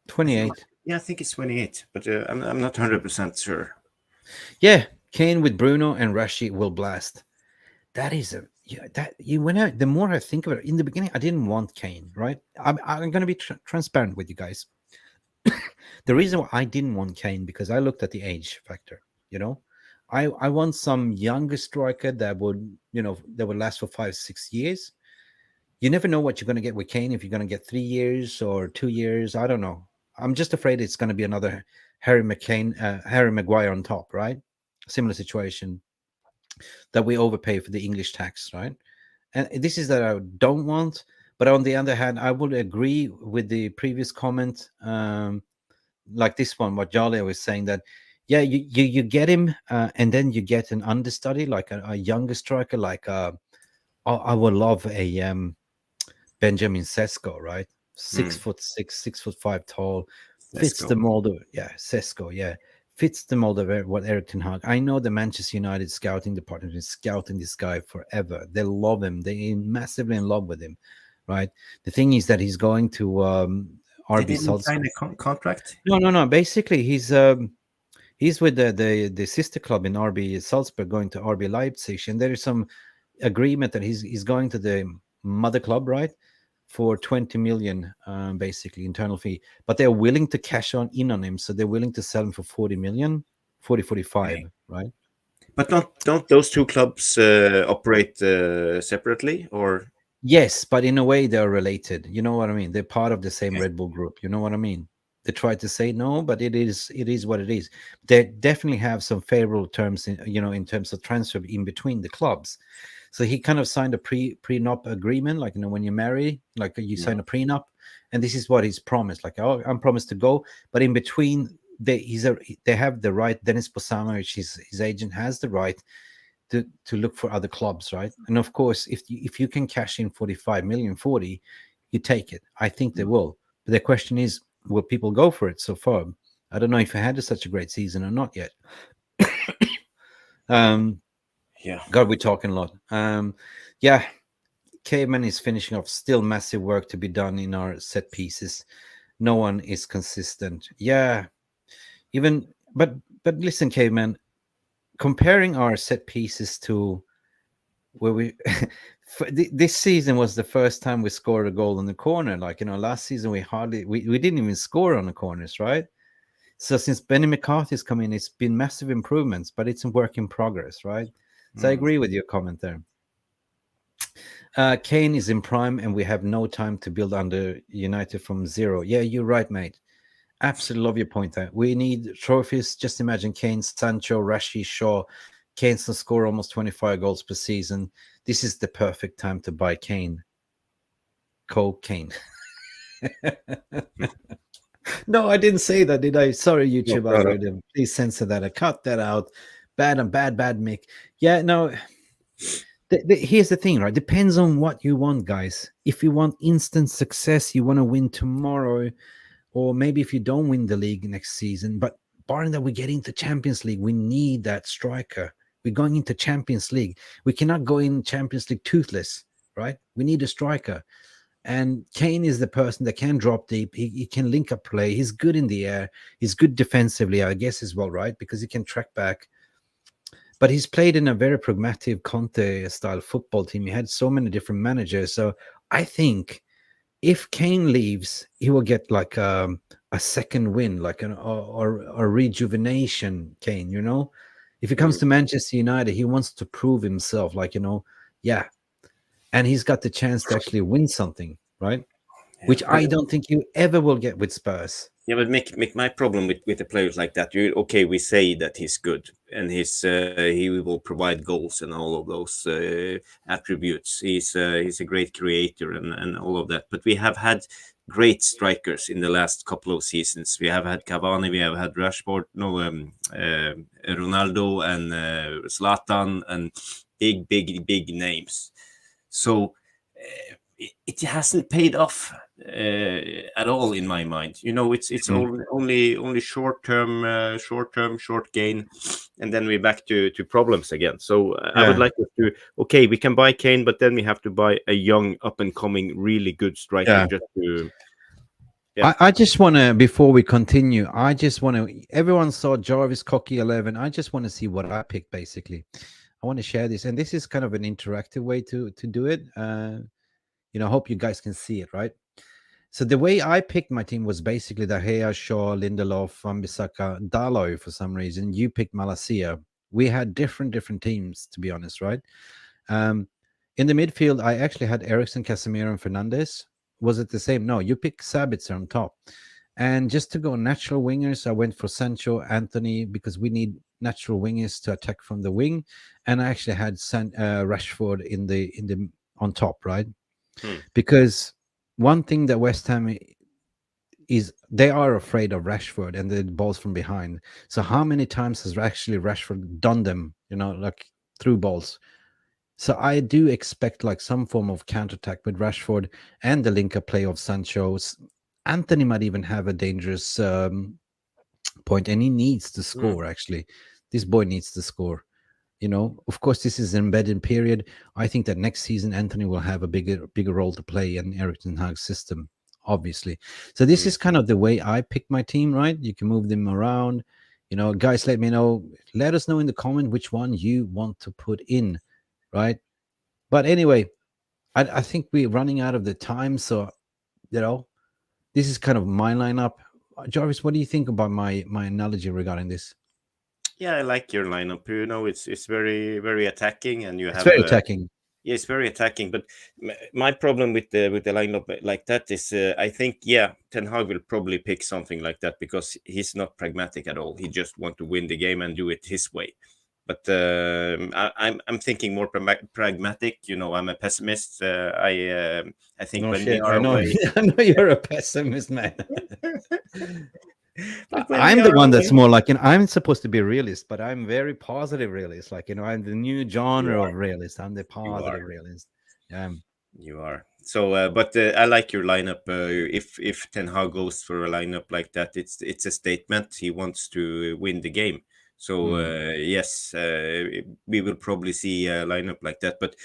28. Yeah, I think it's 28, but I'm not 100% sure. Yeah, Kane with Bruno and Rashi will blast. That is a yeah, that you when I the more I think about it, in the beginning, I didn't want Kane, right? I'm going to be transparent with you guys. The reason why I didn't want Kane because I looked at the age factor. You know, I want some younger striker that would that would last for 5-6 years. You never know what you're going to get with Kane, if you're going to get 3 years or 2 years. I don't know. I'm just afraid it's going to be another Harry Maguire on top, right? Similar situation that we overpay for the English tax, right? And this is that I don't want. But on the other hand, I would agree with the previous comment, like this one, what Jolly was saying, that yeah, you get him, and then you get an understudy like a younger striker, like I would love a Benjamin Sesko, right? 6'6", 6'5" tall, fits Sesko. the mold of Sesko, yeah, fits the mold of what Eric Ten Hag. I know the Manchester United scouting department is scouting this guy forever. They love him. They're massively in love with him, right? The thing is that he's going to RB Did he Salzburg. sign a contract? No. Basically, he's with the sister club in RB Salzburg, going to RB Leipzig, and there is some agreement that he's going to the mother club, right, for 20 million, basically internal fee. But they're willing to cash in on him, so they're willing to sell him for 40 million, 45, Okay. right? But don't those two clubs operate separately, or? Yes, but in a way they're related. You know what I mean? They're part of the same Red Bull group. You know what I mean? They try to say no, but it is what it is. They definitely have some favorable terms in terms of transfer in between the clubs. So he kind of signed a prenup agreement, like when you marry, like you sign a prenup, and this is what he's promised. Like, oh, I'm promised to go, but in between they have the right. Dennis Bosama, which his agent, has the right to look for other clubs, right? And of course, if you can cash in 45 million, 40, you take it. I think they will. But the question is, will people go for it so far? I don't know if he had such a great season or not yet. Yeah. God, we're talking a lot. Yeah, Caveman is finishing off. Still massive work to be done in our set pieces. No one is consistent. Yeah, but listen, Caveman, comparing our set pieces to where we this season was the first time we scored a goal in the corner. Like, last season we didn't even score on the corners, right? So since Benny McCarthy's come in, it's been massive improvements, but it's a work in progress, right? So I agree with your comment there. Kane is in prime and we have no time to build under United from zero. Yeah, you're right, mate. Absolutely love your point there. We need trophies. Just imagine Kane, Sancho, Rashi, Shaw. Kane's to score almost 25 goals per season. This is the perfect time to buy Kane. Cocaine. No, I didn't say that, did I? Sorry, YouTube algorithm. Please censor that. I cut that out. Bad, Mick. Yeah, no. Here's the thing, right? Depends on what you want, guys. If you want instant success, you want to win tomorrow, or maybe if you don't win the league next season, but barring that we get into Champions League, we need that striker. We're going into Champions League. We cannot go in Champions League toothless, right? We need a striker. And Kane is the person that can drop deep. He can link up play. He's good in the air. He's good defensively, I guess, as well, right? Because he can track back. But he's played in a very pragmatic Conte-style football team. He had so many different managers. So I think if Kane leaves, he will get like a second win, like a rejuvenation Kane, If he comes to Manchester United, he wants to prove himself, yeah. And he's got the chance to actually win something, right? Yeah. Which I don't think you ever will get with Spurs. Yeah, but Mick, my problem with the players like that, we say that he's good and he will provide goals and all of those attributes. He's a great creator and all of that. But we have had great strikers in the last couple of seasons. We have had Cavani, we have had Rashford, Ronaldo and Zlatan and big names. So it hasn't paid off at all in my mind. It's only short gain, and then we're back to problems again. So I would like us to we can buy Kane, but then we have to buy a young up and coming really good striker just to. Yeah. I just want to, before we continue, everyone saw Jarvis Cocker 11. I just want to see what I picked, basically. I want to share this, and this is kind of an interactive way to do it. Hope you guys can see it, right? So the way I picked my team was basically De Gea, Shaw, Lindelof, Wan-Bissaka, Dalot for some reason. You picked Malacia. We had different teams, to be honest, right? In the midfield, I actually had Eriksen, Casemiro, and Fernandes. Was it the same? No, you picked Sabitzer on top. And just to go natural wingers, I went for Sancho, Anthony, because we need natural wingers to attack from the wing. And I actually had Rashford in the on top, right? Because one thing that West Ham is, they are afraid of Rashford and the balls from behind. So how many times has actually Rashford done them, like through balls? So I do expect like some form of counterattack with Rashford and the link-up play of Sancho. Anthony might even have a dangerous point, and he needs to score, actually. This boy needs to score. Of course, this is an embedded period. I think that next season Anthony will have a bigger role to play in Eric Ten Hag's system, obviously. So this is kind of the way I pick my team, right? You can move them around. Guys, let us know in the comment which one you want to put in, right? But anyway, I think we're running out of the time, so this is kind of my lineup. Jarvis, what do you think about my analogy regarding this? Yeah, I like your lineup. It's very, very attacking, and It's very attacking. Yeah, it's very attacking. But my problem with the lineup like that is, I think, Ten Hag will probably pick something like that because he's not pragmatic at all. He just wants to win the game and do it his way. But I'm thinking more pragmatic. I'm a pessimist. I think I know you're a pessimist, man. I'm the one that's more like, I'm supposed to be a realist, but I'm very positive realist. Like, I'm the new genre of realist. I'm the positive realist. You are. So, but I like your lineup. If Ten Hag goes for a lineup like that, it's a statement. He wants to win the game. So yes, we will probably see a lineup like that. But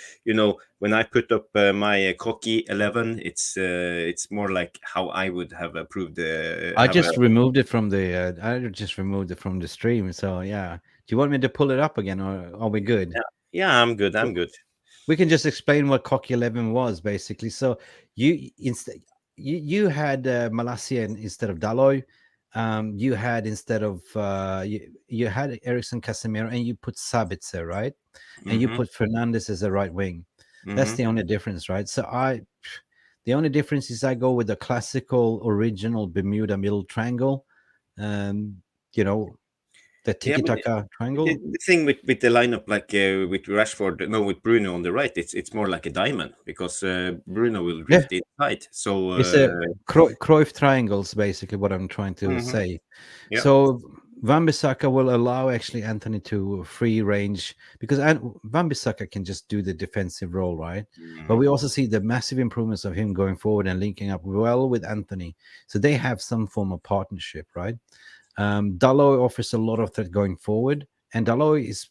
when I put up my cocky 11, it's more like how I would have approved. I just removed it from the stream. So yeah, do you want me to pull it up again, or are we good? Yeah, I'm good. I'm good. We can just explain what cocky 11 was basically. So you had Malacia instead of Dalot. You had instead of you had Eriksen, Casemiro, and you put Sabitzer, right? And you put Fernandes as a right wing. That's the only difference, right? So the only difference is I go with the classical original Bermuda middle triangle. The tiki-taka triangle. The thing with the lineup, like with Rashford, with Bruno on the right, it's more like a diamond because Bruno will drift inside. So it's a Cruyff triangles, basically what I'm trying to say. Yeah. So Wan-Bissaka will allow actually Anthony to free range, because Wan-Bissaka can just do the defensive role, right? But we also see the massive improvements of him going forward and linking up well with Anthony. So they have some form of partnership, right? Dalot offers a lot of threat going forward, and Dalot is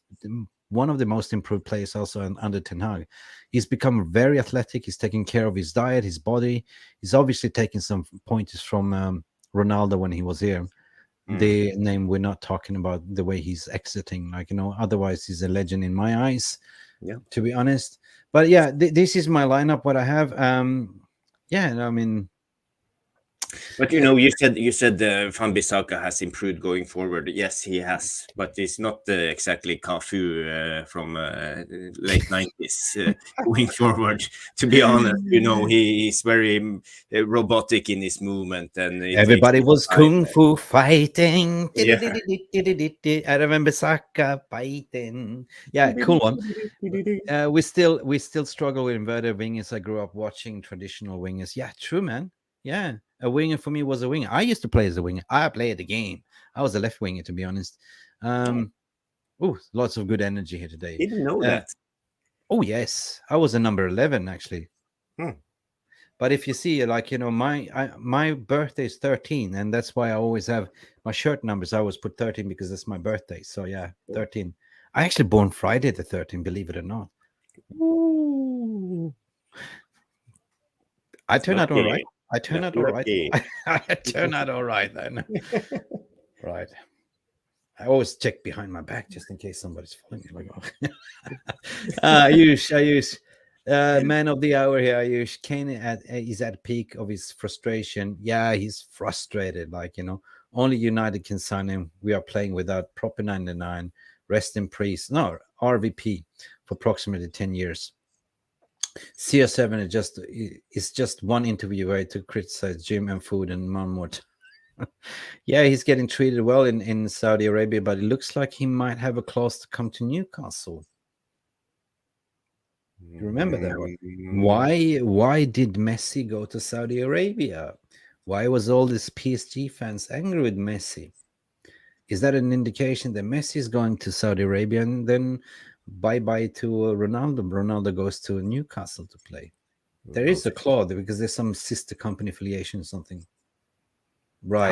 one of the most improved players also under Ten Hag. He's become very athletic. He's taking care of his diet, his body. He's obviously taking some pointers from Ronaldo when he was here. The name we're not talking about the way he's exiting, otherwise he's a legend in my eyes, to be honest. But yeah, this is my lineup, what I have. But you said Wan-Bissaka has improved going forward. Yes, he has, but it's not exactly Cafu from late 90s going forward. To be honest, he's very robotic in his movement, and everybody was kung fu fighting. I remember Wan-Bissaka fighting. Yeah, cool one. We still struggle with inverted wingers. I grew up watching traditional wingers. Yeah, true, man. Yeah, a winger for me was a winger. I used to play as a winger. I played the game. I was a left winger, to be honest. Lots of good energy here today. Didn't know that. Oh yes, I was a number 11 actually. But if you see, my birthday is 13, and that's why I always have my shirt numbers. I always put 13 because that's my birthday. So yeah, 13. I actually born Friday the 13th, believe it or not. Ooh. I turn out all right. I turn out all right. I turn out all right then. Right. I always check behind my back just in case somebody's following me. Like, oh. Ayush, man of the hour here. Ayush Kane is at peak of his frustration. Yeah, he's frustrated. Like, you know, only United can sign him. We are playing without proper 99. Rest in peace. No, RVP for approximately 10 years. CR7 is just one interview away to criticize Jim and Food and one more time. Yeah, he's getting treated well in Saudi Arabia, but it looks like he might have a clause to come to Newcastle. You remember that one? Why did Messi go to Saudi Arabia? Why was all these PSG fans angry with Messi? Is that an indication that Messi is going to Saudi Arabia and then bye-bye to Ronaldo? Ronaldo goes to Newcastle to play. There is a clause because there's some sister company affiliation or something. Right.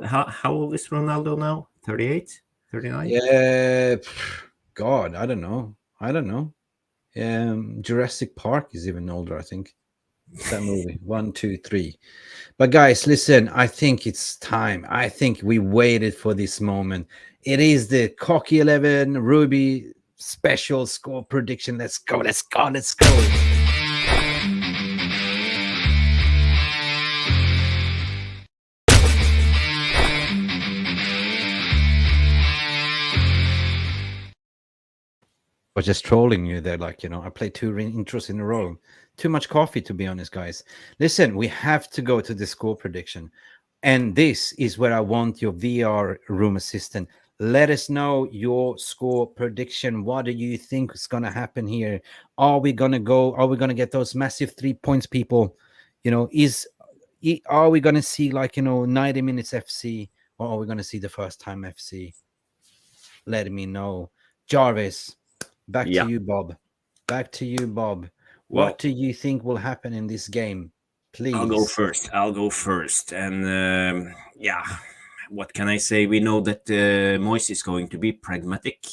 How old is Ronaldo now? 38? 39? Yeah. God, I don't know. Jurassic Park is even older, I think. That movie. 1, 2, 3. But guys, listen, I think it's time. I think we waited for this moment. It is the Cocky 11 Ruby special score prediction. Let's go. I was just trolling you there, like, you know, I played 2 intros in a row. Too much coffee, to be honest, guys. Listen, we have to go to the score prediction. And this is where I want your VR room assistant. Let us know your score prediction. What do you think is going to happen here? Are we going to get those massive 3 points, people? You know, are we going to see, like, you know, 90 minutes FC, or are we going to see the first time FC? Let me know. Jarvis, back to you, Bob. What do you think will happen in this game? Please. I'll go first. And what can I say? We know that Moise is going to be pragmatic.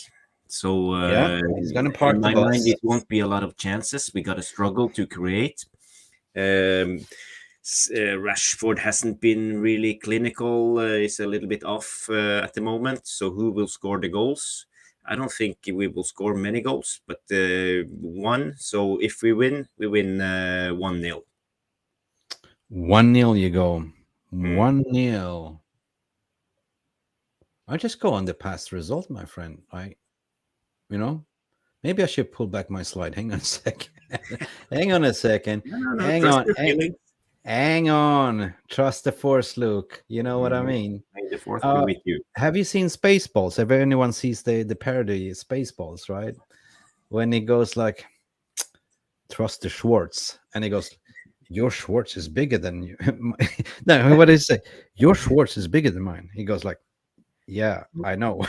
So he's going to park in the my bus. mind, it won't be a lot of chances. We got to struggle to create. Rashford hasn't been really clinical. He's a little bit off at the moment. So who will score the goals? I don't think we will score many goals, but 1. So if we win, 1-0. 1-0 you go. 1-0. I just go on the past result, my friend. You know, maybe I should pull back my slide. Hang on a second. Hang on. Trust the force, Luke. You know what I mean? May the fourth be with you. Have you seen Spaceballs? Have anyone sees the parody Spaceballs, right? When he goes like, trust the Schwartz, and he goes, your Schwartz is bigger than you. No, what did he say? Your Schwartz is bigger than mine. He goes like, yeah, I know.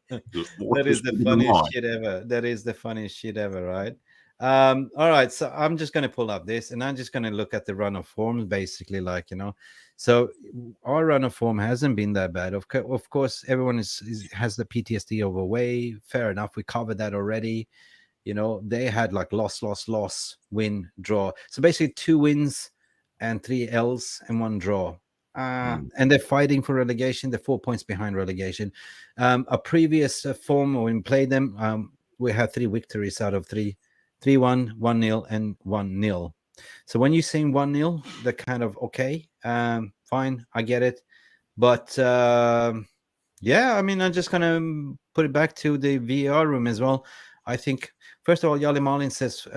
That is the funniest shit ever, right? All right, so I'm just going to pull up this and I'm just going to look at the run of forms, basically, like, you know. So our run of form hasn't been that bad. Of course, everyone has the PTSD of away. Fair enough. We covered that already. You know, they had like loss, win, draw. So basically 2 wins and 3 L's and 1 draw. And they're fighting for relegation. They're 4 points behind relegation. A previous form when we played them, we had 3 victories out of 3. 3-1, 1-0, and 1-0. So when you say 1-0, they're kind of okay. Fine, I get it. But yeah, I mean, I'm just gonna put it back to the VR room as well. I think first of all, Yali Malin says,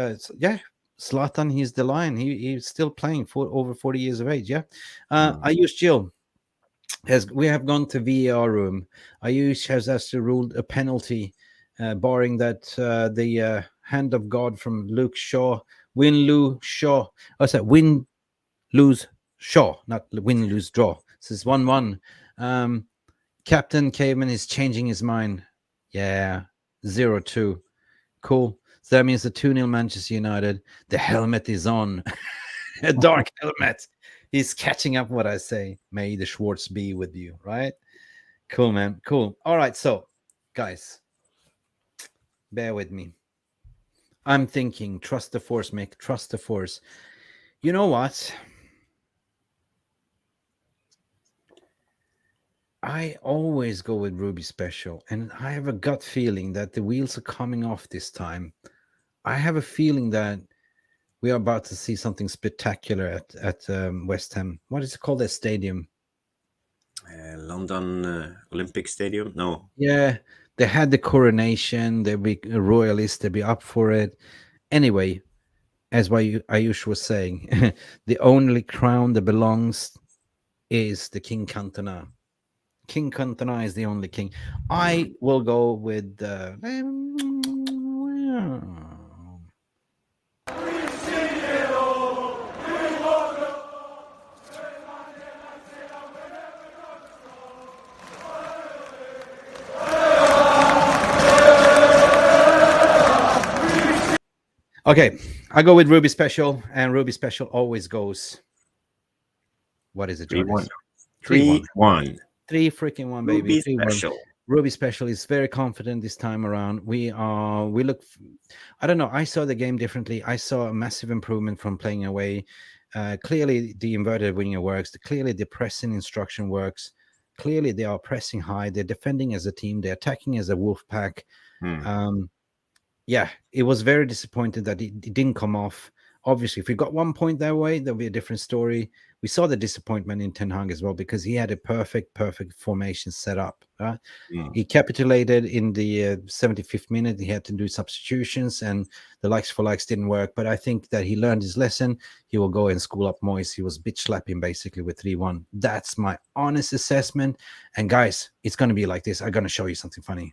Zlatan, he's the lion. He's still playing for over 40 years of age. Yeah. Ayush Jill, we have gone to VR room. Ayush has actually ruled a penalty, barring that the hand of God from Luke Shaw, win, lose, Shaw. Oh, sorry, win, lose, Shaw, not win, lose, draw. This is 1-1. Captain Caveman is changing his mind. Yeah, 0-2. Cool. So that means the 2-0 Manchester United. The helmet is on. A dark helmet. He's catching up what I say. May the Schwartz be with you, right? Cool, man. Cool. All right, so, guys, bear with me. I'm thinking, trust the force, Mick. Trust the force. You know what? I always go with Ruby Special, and I have a gut feeling that the wheels are coming off this time. I have a feeling that we are about to see something spectacular at West Ham. What is it called? That stadium? London Olympic Stadium. No. Yeah, they had the coronation. They'll be royalists. They'll be up for it. Anyway, as Ayush was saying, the only crown that belongs is the King Cantona. King Cantona is the only king. I will go with okay, I go with Ruby Special, and Ruby Special always goes. What is it? 3-1. 3-1. 3-1, baby. Ruby 3-1. Special. Ruby Special is very confident this time around. We look. I don't know. I saw the game differently. I saw a massive improvement from playing away. Clearly, the inverted winger works. Clearly, the pressing instruction works. Clearly, they are pressing high. They're defending as a team. They're attacking as a wolf pack. Yeah, it was very disappointing that it didn't come off. Obviously, if we got 1 point that way, there'll be a different story. We saw the disappointment in Ten Hag as well, because he had a perfect formation set up. Right? He capitulated in the 75th minute. He had to do substitutions, and the likes for likes didn't work. But I think that he learned his lesson. He will go and school up Moyes. He was bitch slapping basically with 3-1. That's my honest assessment. And guys, it's going to be like this. I'm going to show you something funny.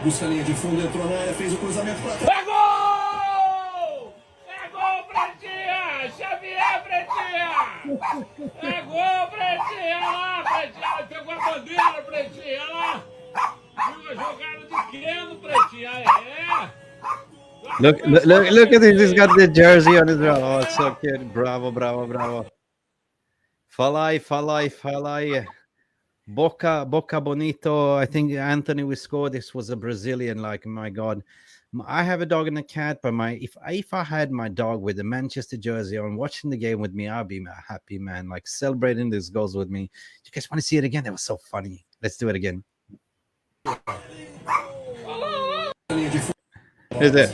Busca a linha de fundo, entrou na área, fez o cruzamento para trás. É gol! É gol, Pretinha! Xavier, Pretinha! É gol, Pretinha! Lá, Pretinha! Pegou a bandeira, Pretinha! Lá! Viu a jogada de Keno, Pretinha! É! Look at this. He's got the jersey on his well. Oh, it's so cute. Bravo, bravo, bravo. Falai. Boca Bonito. I think Anthony will score. This was a Brazilian. Like, my God, I have a dog and a cat, but if I had my dog with the Manchester jersey on, watching the game with me, I'd be a happy man. Like, celebrating these goals with me. You guys want to see it again? That was so funny. Let's do it again. Is it?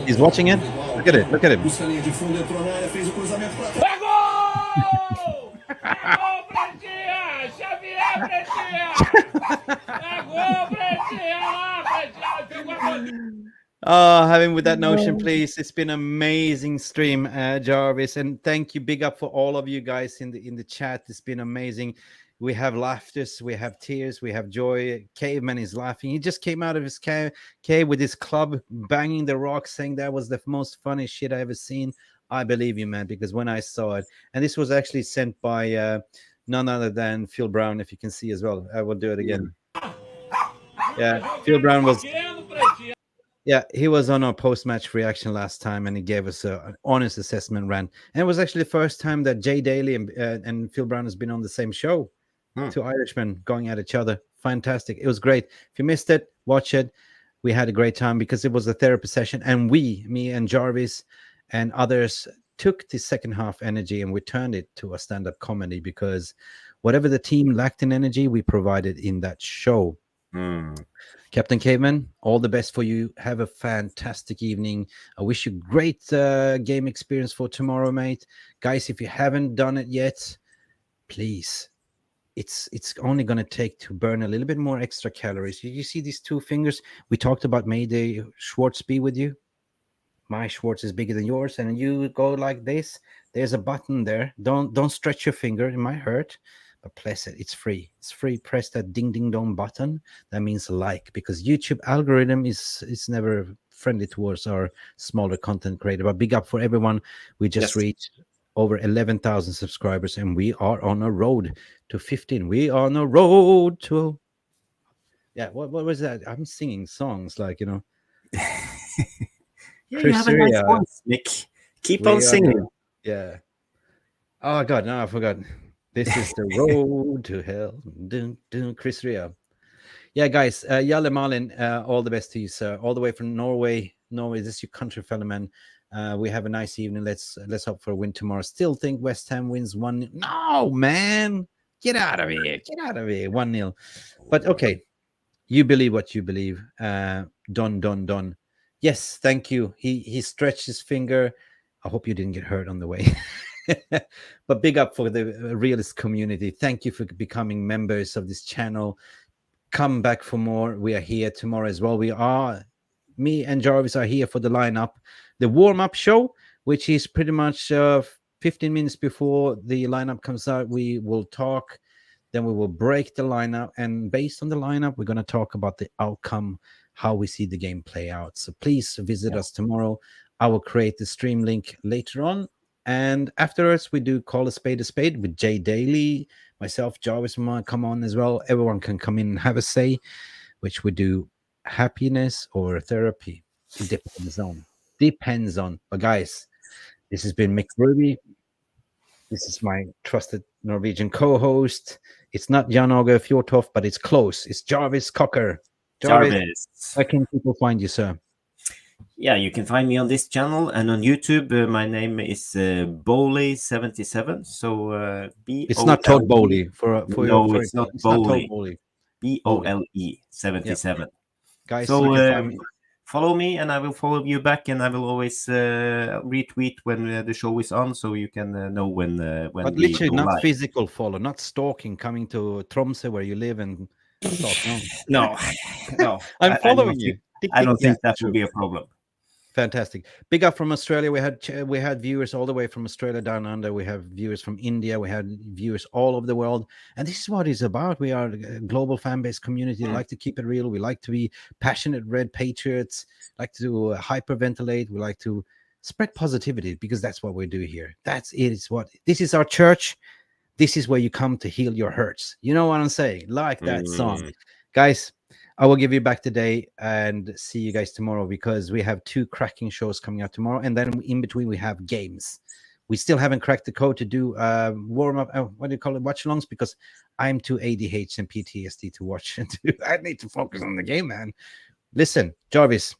He's watching it. Look at it. Look at him. Busca a linha de fundo, entrou na área, fez o cruzamento para trás. É gol! É gol, Pretinha! Xavier, Pretinha! É gol, Pretinha! Lá, Pretinha! Pegou a bandeira! Having with that notion, please. It's been an amazing stream, Jarvis, and thank you. Big up for all of you guys in the chat. It's been amazing. We have laughters, we have tears, we have joy. Caveman is laughing. He just came out of his cave with his club, banging the rock, saying that was the most funny shit I ever seen. I believe you, man, because when I saw it, and this was actually sent by none other than Phil Brown, if you can see as well. I will do it again. Yeah, Phil Brown was... Yeah, he was on our post-match reaction last time, and he gave us an honest assessment rant. And it was actually the first time that Jay Daly and Phil Brown has been on the same show. Two Irishmen going at each other. Fantastic. It was great. If you missed it, watch it. We had a great time because it was a therapy session, and me and Jarvis and others took the second half energy and we turned it to a stand-up comedy, because whatever the team lacked in energy, we provided in that show. Captain Caveman, all the best for you. Have a fantastic evening. I wish you great game experience for tomorrow, mate. Guys, if you haven't done it yet, please, it's only going to take to burn a little bit more extra calories. You see these two fingers? We talked about may the Schwartz be with you. My Schwartz is bigger than yours, and you go like this. There's a button there. Don't stretch your finger. It might hurt. But press it. It's free. It's free. Press that ding ding dong button. That means like, because YouTube algorithm is never friendly towards our smaller content creator. But big up for everyone. We just reached over 11,000 subscribers, and we are on a road to 15. We are on a road to... Yeah, what was that? I'm singing songs like, you know. Yeah, you have a nice voice, Mick. Keep on singing. Yeah. Oh God, no, I forgot. This is the road to hell. Dun, dun, Chris Rea. Yeah, guys. Yalle Malin, all the best to you, sir. All the way from Norway. This is your country, fellow man. We have a nice evening. Let's hope for a win tomorrow. Still think West Ham wins 1. No, man. Get out of here. Get out of here. 1-0. But okay, you believe what you believe. Don. Yes, thank you. He stretched his finger. I hope you didn't get hurt on the way. But big up for the realist community. Thank you for becoming members of this channel. Come back for more. We are here tomorrow as well. Me and Jarvis are here for the lineup, the warm-up show, which is pretty much 15 minutes before the lineup comes out. We will talk, then we will break the lineup, and based on the lineup, we're going to talk about the outcome, how we see the game play out. So please visit us tomorrow. I will create the stream link later on, and afterwards we do Call a Spade with Jay Daly, myself, Jarvis might come on as well. Everyone can come in and have a say, which we do happiness or therapy. It depends on. But guys, this has been Mick Ruby. This is my trusted Norwegian co-host. It's not Jan-Åge Fjørtoft, but it's close. It's Jarvis Cocker. Jarvis. Where can people find you, sir? Yeah, you can find me on this channel and on YouTube. My name is 𝒊𝒔𝒉 So it's not Todd Bowley it's not Bowley. 𝒊𝒔𝒉 Guys, so you can find me. Follow me, and I will follow you back, and I will always retweet when the show is on, so you can know when. But literally, not live. Physical follow, not stalking, coming to Tromsø where you live and stalk. No. I'm following you. I don't think that would be a problem. Fantastic. Big up from Australia. We had viewers all the way from Australia down under. We have viewers from India. We had viewers all over the world. And this is what it's about. We are a global fan-based community. We like to keep it real. We like to be passionate red patriots, like to hyperventilate. We like to spread positivity, because that's what we do here. That's it. This is our church. This is where you come to heal your hurts. You know what I'm saying? Like that song. Guys, I will give you back today and see you guys tomorrow, because we have 2 cracking shows coming out tomorrow, and then in between we have games. We still haven't cracked the code to do warm-up, what do you call it, watch-alongs, because I'm too ADHD and PTSD to watch and do. I need to focus on the game, man. Listen, Jarvis,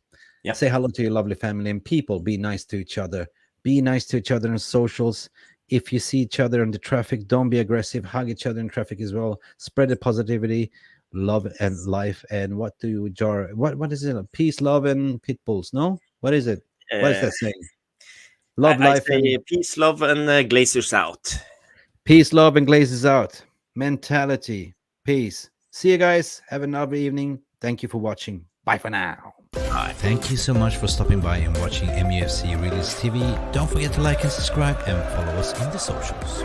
say hello to your lovely family, and people, be nice to each other. Be nice to each other on socials. If you see each other in the traffic, don't be aggressive. Hug each other in traffic as well. Spread the positivity. Love and life. And what is it? Peace, love, and pit bulls. No, what is it? What is that saying? Love, life, and peace, love, and glazers out. Peace, love, and glazers out. Mentality. Peace. See you guys. Have a lovely evening. Thank you for watching. Bye for now. Bye. Thank you so much for stopping by and watching Mufc Realist TV. Don't forget to like and subscribe, and follow us on the socials.